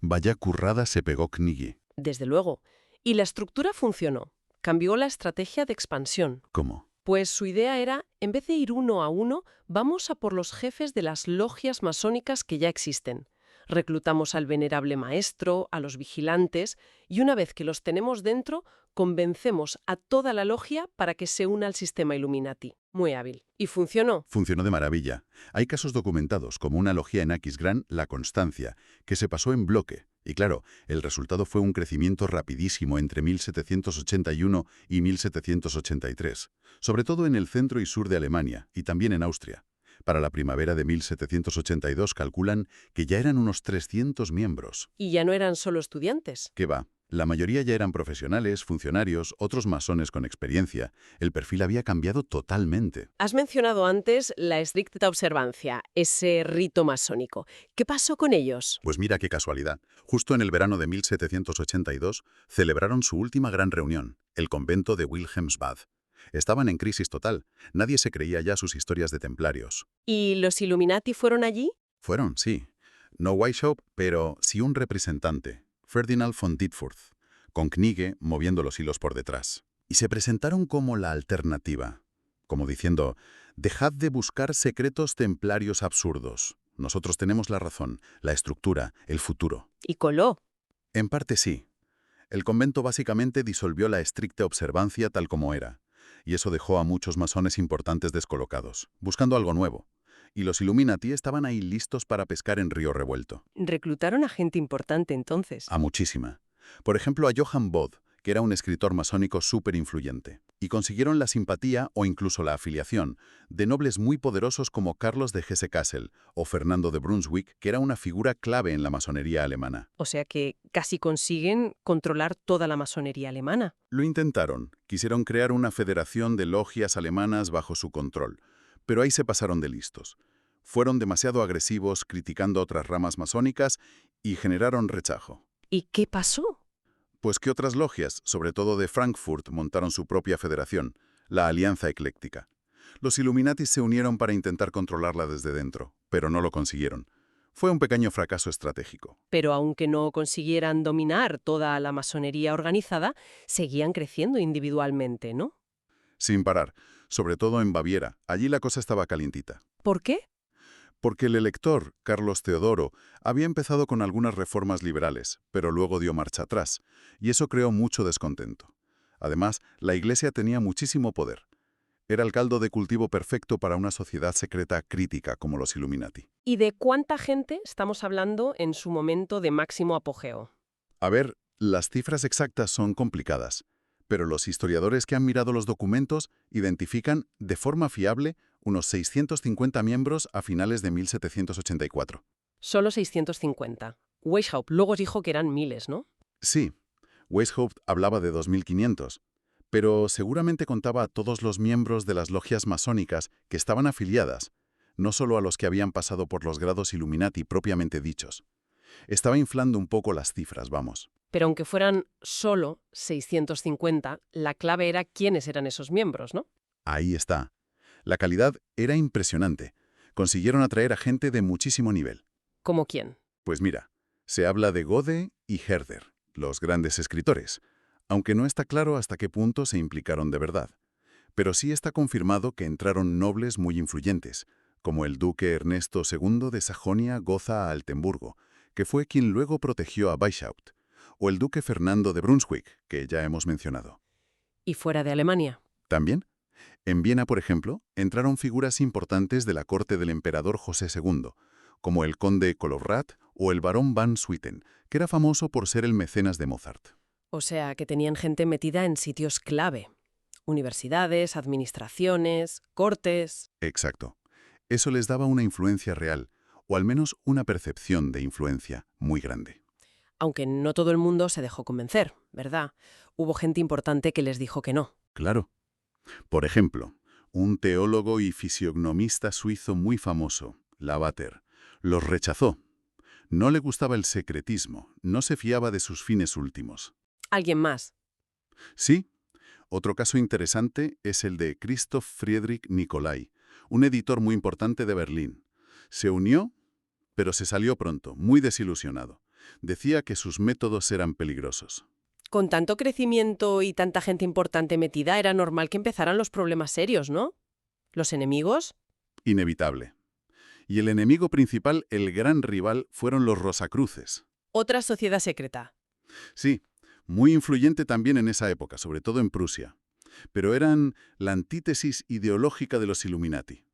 Vaya currada se pegó Knigge. Desde luego. Y la estructura funcionó. Cambió la estrategia de expansión. ¿Cómo? Pues su idea era, en vez de ir uno a uno, vamos a por los jefes de las logias masónicas que ya existen. Reclutamos al venerable maestro, a los vigilantes, y una vez que los tenemos dentro, convencemos a toda la logia para que se una al sistema Illuminati. Muy hábil. Y funcionó. Funcionó de maravilla. Hay casos documentados, como una logia en Aquisgrán, La Constancia, que se pasó en bloque. Y claro, el resultado fue un crecimiento rapidísimo entre 1781 y 1783, sobre todo en el centro y sur de Alemania, y también en Austria. Para la primavera de 1782 calculan que ya eran unos 300 miembros. Y ya no eran solo estudiantes. ¿Qué va? La mayoría ya eran profesionales, funcionarios, otros masones con experiencia. El perfil había cambiado totalmente. Has mencionado antes la estricta observancia, ese rito masónico. ¿Qué pasó con ellos? Pues mira qué casualidad. Justo en el verano de 1782 celebraron su última gran reunión, el convento de Wilhelmsbad. Estaban en crisis total. Nadie se creía ya sus historias de templarios. ¿Y los Illuminati fueron allí? Fueron, sí. No Weishaupt, pero sí un representante, Ferdinand von Dittfurth, con Knigge moviendo los hilos por detrás. Y se presentaron como la alternativa, como diciendo, dejad de buscar secretos templarios absurdos. Nosotros tenemos la razón, la estructura, el futuro. Y coló. En parte sí. El convento básicamente disolvió la estricta observancia tal como era, y eso dejó a muchos masones importantes descolocados, buscando algo nuevo. Y los Illuminati estaban ahí listos para pescar en río revuelto. Reclutaron a gente importante entonces. A muchísima. Por ejemplo, a Johann Bode, que era un escritor masónico súper influyente. Y consiguieron la simpatía o incluso la afiliación de nobles muy poderosos como Carlos de Hesse-Kassel o Fernando de Brunswick, que era una figura clave en la masonería alemana. O sea que casi consiguen controlar toda la masonería alemana. Lo intentaron. Quisieron crear una federación de logias alemanas bajo su control. Pero ahí se pasaron de listos. Fueron demasiado agresivos criticando otras ramas masónicas y generaron rechazo. ¿Y qué pasó? Pues que otras logias, sobre todo de Frankfurt, montaron su propia federación, la Alianza Ecléctica. Los Illuminati se unieron para intentar controlarla desde dentro, pero no lo consiguieron. Fue un pequeño fracaso estratégico. Pero aunque no consiguieran dominar toda la masonería organizada, seguían creciendo individualmente, ¿no? Sin parar, sobre todo en Baviera. Allí la cosa estaba calientita. ¿Por qué? Porque el elector, Carlos Teodoro, había empezado con algunas reformas liberales, pero luego dio marcha atrás, y eso creó mucho descontento. Además, la Iglesia tenía muchísimo poder. Era el caldo de cultivo perfecto para una sociedad secreta crítica como los Illuminati. ¿Y de cuánta gente estamos hablando en su momento de máximo apogeo? A ver, las cifras exactas son complicadas, pero los historiadores que han mirado los documentos identifican de forma fiable unos 650 miembros a finales de 1784. Solo 650. Weishaupt luego dijo que eran miles, ¿no? Sí, Weishaupt hablaba de 2.500, pero seguramente contaba a todos los miembros de las logias masónicas que estaban afiliadas, no solo a los que habían pasado por los grados Illuminati propiamente dichos. Estaba inflando un poco las cifras, vamos. Pero aunque fueran solo 650, la clave era quiénes eran esos miembros, ¿no? Ahí está. La calidad era impresionante. Consiguieron atraer a gente de muchísimo nivel. ¿Cómo quién? Pues mira, se habla de Gode y Herder, los grandes escritores, aunque no está claro hasta qué punto se implicaron de verdad. Pero sí está confirmado que entraron nobles muy influyentes, como el duque Ernesto II de Sajonia-Gotha-Altenburgo, que fue quien luego protegió a Weishaupt, o el duque Fernando de Brunswick, que ya hemos mencionado. ¿Y fuera de Alemania? ¿También? En Viena, por ejemplo, entraron figuras importantes de la corte del emperador José II, como el conde Colowrat o el barón Van Swieten, que era famoso por ser el mecenas de Mozart. O sea, que tenían gente metida en sitios clave. Universidades, administraciones, cortes. Exacto. Eso les daba una influencia real, o al menos una percepción de influencia muy grande. Aunque no todo el mundo se dejó convencer, ¿verdad? Hubo gente importante que les dijo que no. Claro. Por ejemplo, un teólogo y fisiognomista suizo muy famoso, Lavater, los rechazó. No le gustaba el secretismo, no se fiaba de sus fines últimos. ¿Alguien más? Sí, otro caso interesante es el de Christoph Friedrich Nicolai, un editor muy importante de Berlín. Se unió, pero se salió pronto, muy desilusionado. Decía que sus métodos eran peligrosos. Con tanto crecimiento y tanta gente importante metida, era normal que empezaran los problemas serios, ¿no? ¿Los enemigos? Inevitable. Y el enemigo principal, el gran rival, fueron los Rosacruces. Otra sociedad secreta. Sí, muy influyente también en esa época, sobre todo en Prusia. Pero eran la antítesis ideológica de los Illuminati.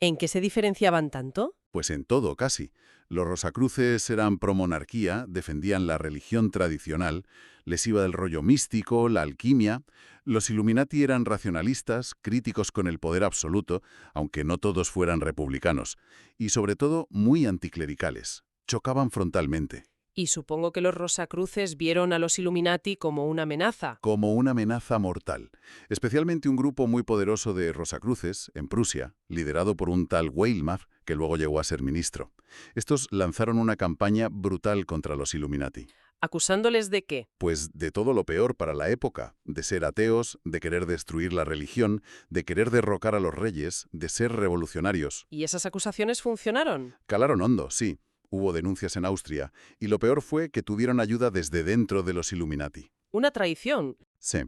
¿En qué se diferenciaban tanto? Pues en todo, casi. Los Rosacruces eran promonarquía, defendían la religión tradicional, les iba del rollo místico, la alquimia. Los Illuminati eran racionalistas, críticos con el poder absoluto, aunque no todos fueran republicanos, y sobre todo muy anticlericales. Chocaban frontalmente. Y supongo que los Rosacruces vieron a los Illuminati como una amenaza. Como una amenaza mortal. Especialmente un grupo muy poderoso de Rosacruces, en Prusia, liderado por un tal Weilmar, que luego llegó a ser ministro. Estos lanzaron una campaña brutal contra los Illuminati. ¿Acusándoles de qué? Pues de todo lo peor para la época, de ser ateos, de querer destruir la religión, de querer derrocar a los reyes, de ser revolucionarios. ¿Y esas acusaciones funcionaron? Calaron hondo, sí. Hubo denuncias en Austria, y lo peor fue que tuvieron ayuda desde dentro de los Illuminati. ¿Una traición? Sí.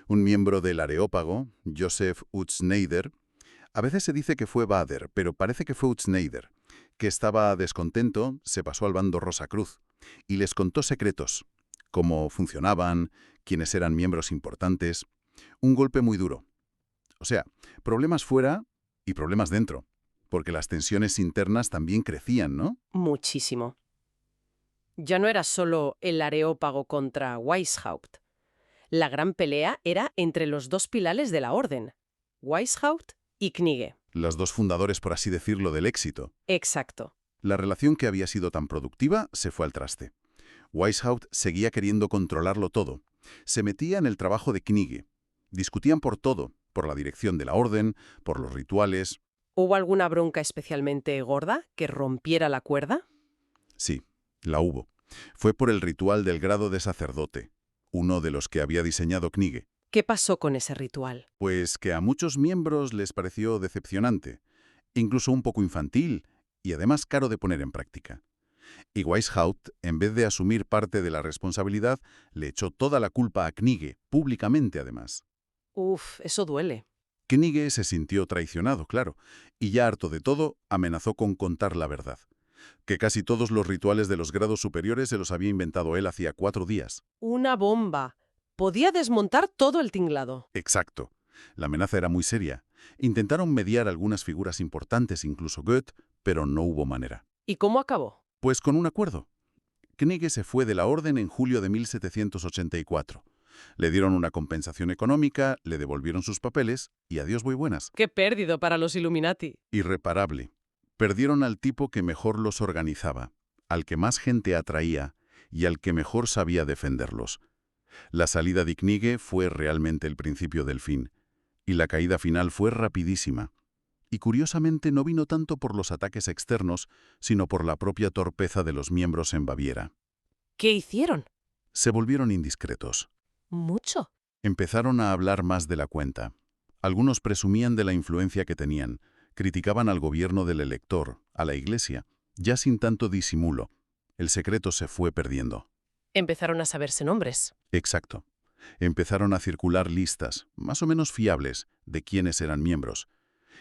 Un miembro del Areópago, Joseph Utzschneider, a veces se dice que fue Bader, pero parece que fue Utzschneider, que estaba descontento, se pasó al bando Rosacruz, y les contó secretos, cómo funcionaban, quiénes eran miembros importantes. Un golpe muy duro. O sea, problemas fuera y problemas dentro. Porque las tensiones internas también crecían, ¿no? Muchísimo. Ya no era solo el Areópago contra Weishaupt. La gran pelea era entre los dos pilares de la orden, Weishaupt y Knigge. Los dos fundadores, por así decirlo, del éxito. Exacto. La relación que había sido tan productiva se fue al traste. Weishaupt seguía queriendo controlarlo todo. Se metía en el trabajo de Knigge. Discutían por todo, por la dirección de la orden, por los rituales. ¿Hubo alguna bronca especialmente gorda que rompiera la cuerda? Sí, la hubo. Fue por el ritual del grado de sacerdote, uno de los que había diseñado Knigge. ¿Qué pasó con ese ritual? Pues que a muchos miembros les pareció decepcionante, incluso un poco infantil y además caro de poner en práctica. Y Weishaupt, en vez de asumir parte de la responsabilidad, le echó toda la culpa a Knigge, públicamente además. Uf, eso duele. Knigge se sintió traicionado, claro, y ya harto de todo, amenazó con contar la verdad. Que casi todos los rituales de los grados superiores se los había inventado él hacía 4 días. Una bomba. Podía desmontar todo el tinglado. Exacto. La amenaza era muy seria. Intentaron mediar algunas figuras importantes, incluso Goethe, pero no hubo manera. ¿Y cómo acabó? Pues con un acuerdo. Knigge se fue de la orden en julio de 1784. Le dieron una compensación económica, le devolvieron sus papeles y adiós muy buenas. ¡Qué pérdida para los Illuminati! Irreparable. Perdieron al tipo que mejor los organizaba, al que más gente atraía y al que mejor sabía defenderlos. La salida de Knigge fue realmente el principio del fin, y la caída final fue rapidísima. Y curiosamente no vino tanto por los ataques externos, sino por la propia torpeza de los miembros en Baviera. ¿Qué hicieron? Se volvieron indiscretos. Mucho. Empezaron a hablar más de la cuenta. Algunos presumían de la influencia que tenían, criticaban al gobierno del elector, a la Iglesia, ya sin tanto disimulo. El secreto se fue perdiendo. Empezaron a saberse nombres. Exacto. Empezaron a circular listas, más o menos fiables, de quiénes eran miembros.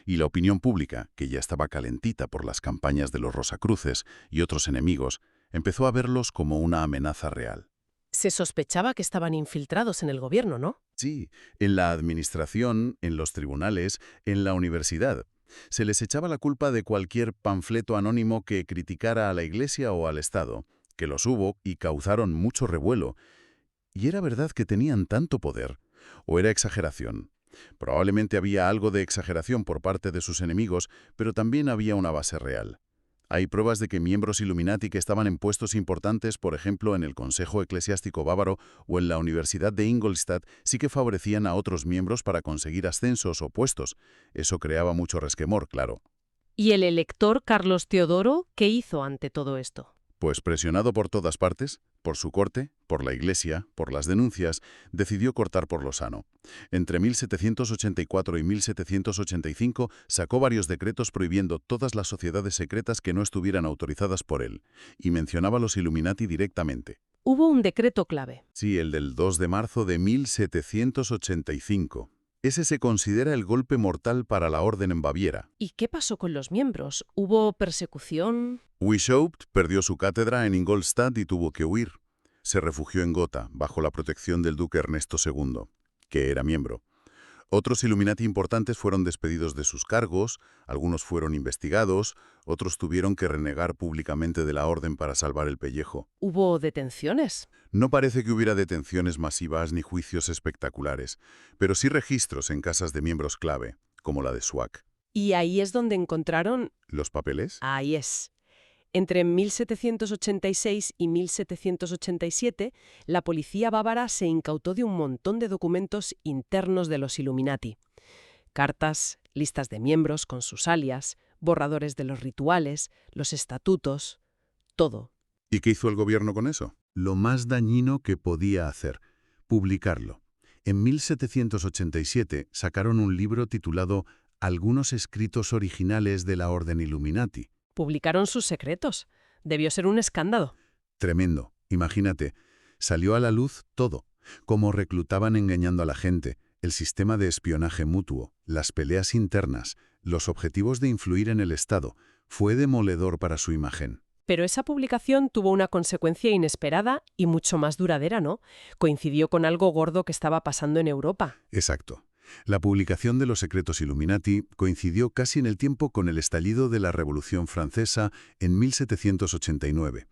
Y la opinión pública, que ya estaba calentita por las campañas de los Rosacruces y otros enemigos, empezó a verlos como una amenaza real. Se sospechaba que estaban infiltrados en el gobierno, ¿no? Sí, en la administración, en los tribunales, en la universidad. Se les echaba la culpa de cualquier panfleto anónimo que criticara a la Iglesia o al Estado, que los hubo y causaron mucho revuelo. ¿Y era verdad que tenían tanto poder? ¿O era exageración? Probablemente había algo de exageración por parte de sus enemigos, pero también había una base real. Hay pruebas de que miembros Illuminati que estaban en puestos importantes, por ejemplo en el Consejo Eclesiástico Bávaro o en la Universidad de Ingolstadt, sí que favorecían a otros miembros para conseguir ascensos o puestos. Eso creaba mucho resquemor, claro. ¿Y el elector Carlos Teodoro qué hizo ante todo esto? Pues presionado por todas partes, por su corte, por la Iglesia, por las denuncias, decidió cortar por lo sano. Entre 1784 y 1785 sacó varios decretos prohibiendo todas las sociedades secretas que no estuvieran autorizadas por él, y mencionaba a los Illuminati directamente. Hubo un decreto clave. Sí, el del 2 de marzo de 1785. Ese se considera el golpe mortal para la orden en Baviera. ¿Y qué pasó con los miembros? ¿Hubo persecución? Wishaupt perdió su cátedra en Ingolstadt y tuvo que huir. Se refugió en Gotha, bajo la protección del duque Ernesto II, que era miembro. Otros Illuminati importantes fueron despedidos de sus cargos, algunos fueron investigados, otros tuvieron que renegar públicamente de la orden para salvar el pellejo. ¿Hubo detenciones? No parece que hubiera detenciones masivas ni juicios espectaculares, pero sí registros en casas de miembros clave, como la de Swack. ¿Y ahí es donde encontraron? ¿Los papeles? Ahí es. Entre 1786 y 1787, la policía bávara se incautó de un montón de documentos internos de los Illuminati. Cartas, listas de miembros con sus alias, borradores de los rituales, los estatutos, todo. ¿Y qué hizo el gobierno con eso? Lo más dañino que podía hacer, publicarlo. En 1787 sacaron un libro titulado Algunos escritos originales de la Orden Illuminati. Publicaron sus secretos. Debió ser un escándalo. Tremendo. Imagínate, salió a la luz todo. Cómo reclutaban engañando a la gente, el sistema de espionaje mutuo, las peleas internas, los objetivos de influir en el Estado. Fue demoledor para su imagen. Pero esa publicación tuvo una consecuencia inesperada y mucho más duradera, ¿no? Coincidió con algo gordo que estaba pasando en Europa. Exacto. La publicación de los secretos Illuminati coincidió casi en el tiempo con el estallido de la Revolución Francesa en 1789.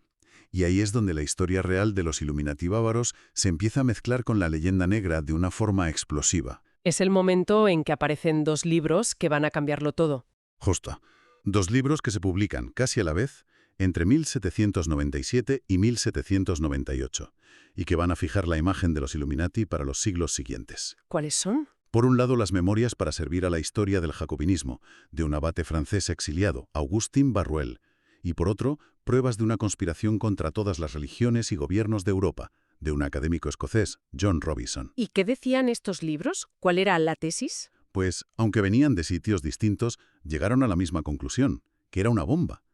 Y ahí es donde la historia real de los Illuminati bávaros se empieza a mezclar con la leyenda negra de una forma explosiva. Es el momento en que aparecen dos libros que van a cambiarlo todo. Justo. Dos libros que se publican casi a la vez entre 1797 y 1798, y que van a fijar la imagen de los Illuminati para los siglos siguientes. ¿Cuáles son? Por un lado, las memorias para servir a la historia del jacobinismo, de un abate francés exiliado, Augustin Barruel, y por otro, pruebas de una conspiración contra todas las religiones y gobiernos de Europa, de un académico escocés, John Robison. ¿Y qué decían estos libros? ¿Cuál era la tesis? Pues, aunque venían de sitios distintos, llegaron a la misma conclusión, que era una bomba.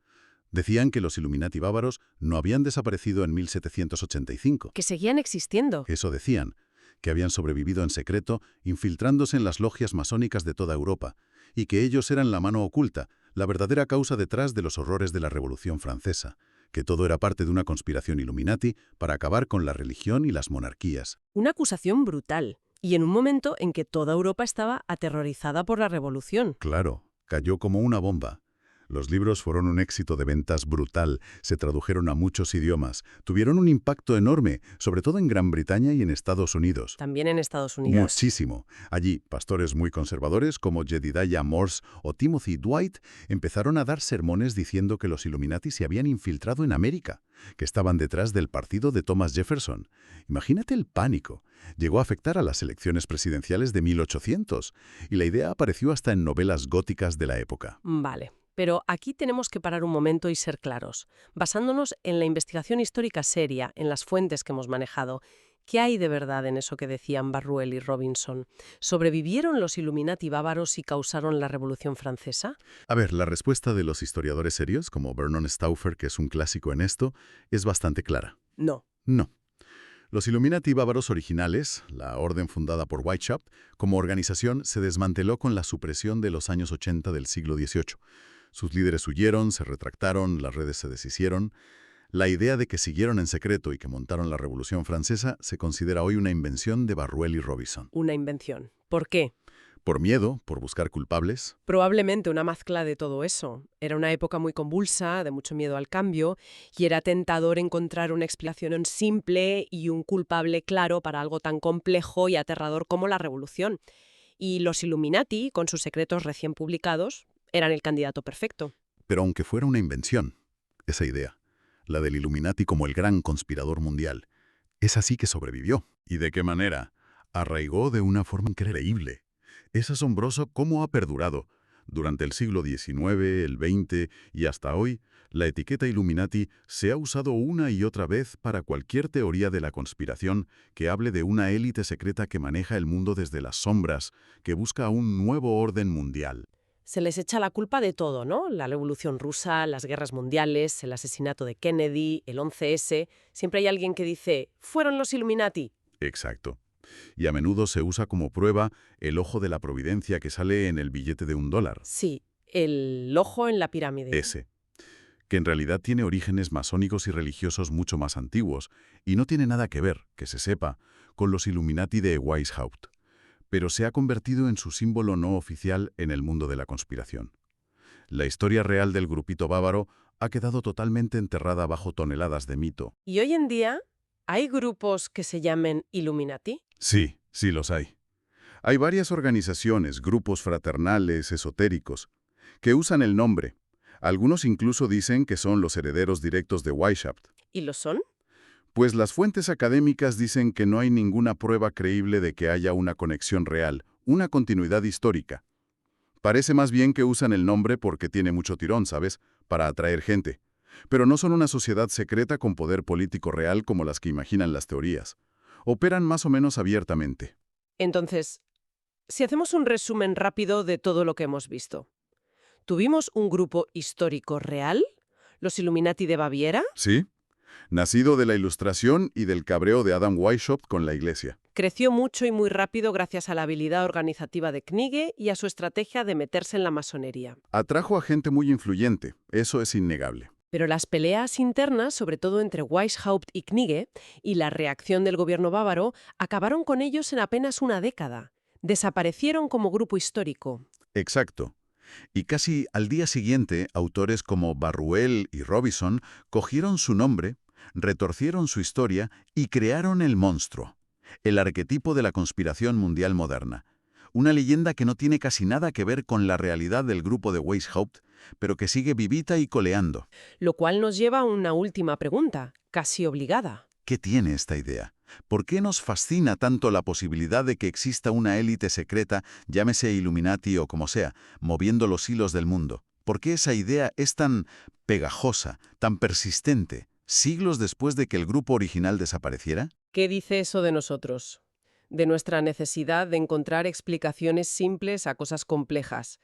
Decían que los Illuminati bávaros no habían desaparecido en 1785. Que seguían existiendo. Eso decían, que habían sobrevivido en secreto, infiltrándose en las logias masónicas de toda Europa, y que ellos eran la mano oculta, la verdadera causa detrás de los horrores de la Revolución Francesa, que todo era parte de una conspiración Illuminati para acabar con la religión y las monarquías. Una acusación brutal, y en un momento en que toda Europa estaba aterrorizada por la Revolución. Claro, cayó como una bomba. Los libros fueron un éxito de ventas brutal, se tradujeron a muchos idiomas, tuvieron un impacto enorme, sobre todo en Gran Bretaña y en Estados Unidos. También en Estados Unidos. Muchísimo. Allí, pastores muy conservadores como Jedediah Morse o Timothy Dwight empezaron a dar sermones diciendo que los Illuminati se habían infiltrado en América, que estaban detrás del partido de Thomas Jefferson. Imagínate el pánico. Llegó a afectar a las elecciones presidenciales de 1800, y la idea apareció hasta en novelas góticas de la época. Vale. Pero aquí tenemos que parar un momento y ser claros. Basándonos en la investigación histórica seria, en las fuentes que hemos manejado, ¿qué hay de verdad en eso que decían Barruel y Robinson? ¿Sobrevivieron los Illuminati bávaros y causaron la Revolución Francesa? A ver, la respuesta de los historiadores serios, como Vernon Stauffer, que es un clásico en esto, es bastante clara. No. No. Los Illuminati bávaros originales, la orden fundada por Weishaupt, como organización se desmanteló con la supresión de los años 80 del siglo XVIII. Sus líderes huyeron, se retractaron, las redes se deshicieron. La idea de que siguieron en secreto y que montaron la Revolución Francesa se considera hoy una invención de Barruel y Robinson. Una invención. ¿Por qué? ¿Por miedo? ¿Por buscar culpables? Probablemente una mezcla de todo eso. Era una época muy convulsa, de mucho miedo al cambio, y era tentador encontrar una explicación simple y un culpable claro para algo tan complejo y aterrador como la revolución. Y los Illuminati, con sus secretos recién publicados, eran el candidato perfecto. Pero aunque fuera una invención, esa idea, la del Illuminati como el gran conspirador mundial, es así que sobrevivió. ¿Y de qué manera? Arraigó de una forma increíble. Es asombroso cómo ha perdurado. Durante el siglo XIX, el XX y hasta hoy, la etiqueta Illuminati se ha usado una y otra vez para cualquier teoría de la conspiración que hable de una élite secreta que maneja el mundo desde las sombras, que busca un nuevo orden mundial. Se les echa la culpa de todo, ¿no? La Revolución Rusa, las guerras mundiales, el asesinato de Kennedy, el 11S. Siempre hay alguien que dice, fueron los Illuminati. Exacto. Y a menudo se usa como prueba el ojo de la providencia que sale en el billete de $1. Sí, el ojo en la pirámide. Ese, que en realidad tiene orígenes masónicos y religiosos mucho más antiguos, y no tiene nada que ver, que se sepa, con los Illuminati de Weishaupt, pero se ha convertido en su símbolo no oficial en el mundo de la conspiración. La historia real del grupito bávaro ha quedado totalmente enterrada bajo toneladas de mito. ¿Y hoy en día hay grupos que se llamen Illuminati? Sí, sí los hay. Hay varias organizaciones, grupos fraternales, esotéricos, que usan el nombre. Algunos incluso dicen que son los herederos directos de Weishaupt. ¿Y lo son? Pues las fuentes académicas dicen que no hay ninguna prueba creíble de que haya una conexión real, una continuidad histórica. Parece más bien que usan el nombre porque tiene mucho tirón, ¿sabes?, para atraer gente. Pero no son una sociedad secreta con poder político real como las que imaginan las teorías. Operan más o menos abiertamente. Entonces, si hacemos un resumen rápido de todo lo que hemos visto. ¿Tuvimos un grupo histórico real? ¿Los Illuminati de Baviera? ¿Sí? Nacido de la Ilustración y del cabreo de Adam Weishaupt con la Iglesia. Creció mucho y muy rápido gracias a la habilidad organizativa de Knigge y a su estrategia de meterse en la masonería. Atrajo a gente muy influyente, eso es innegable. Pero las peleas internas, sobre todo entre Weishaupt y Knigge, y la reacción del gobierno bávaro, acabaron con ellos en apenas una década. Desaparecieron como grupo histórico. Exacto. Y casi al día siguiente, autores como Barruel y Robison cogieron su nombre, retorcieron su historia y crearon el monstruo, el arquetipo de la conspiración mundial moderna. Una leyenda que no tiene casi nada que ver con la realidad del grupo de Weishaupt, pero que sigue vivita y coleando. Lo cual nos lleva a una última pregunta, casi obligada. ¿Qué tiene esta idea? ¿Por qué nos fascina tanto la posibilidad de que exista una élite secreta, llámese Illuminati o como sea, moviendo los hilos del mundo? ¿Por qué esa idea es tan pegajosa, tan persistente, siglos después de que el grupo original desapareciera? ¿Qué dice eso de nosotros? De nuestra necesidad de encontrar explicaciones simples a cosas complejas,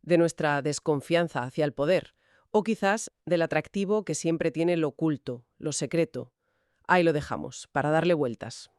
de nuestra desconfianza hacia el poder, o quizás del atractivo que siempre tiene lo oculto, lo secreto. Ahí lo dejamos, para darle vueltas.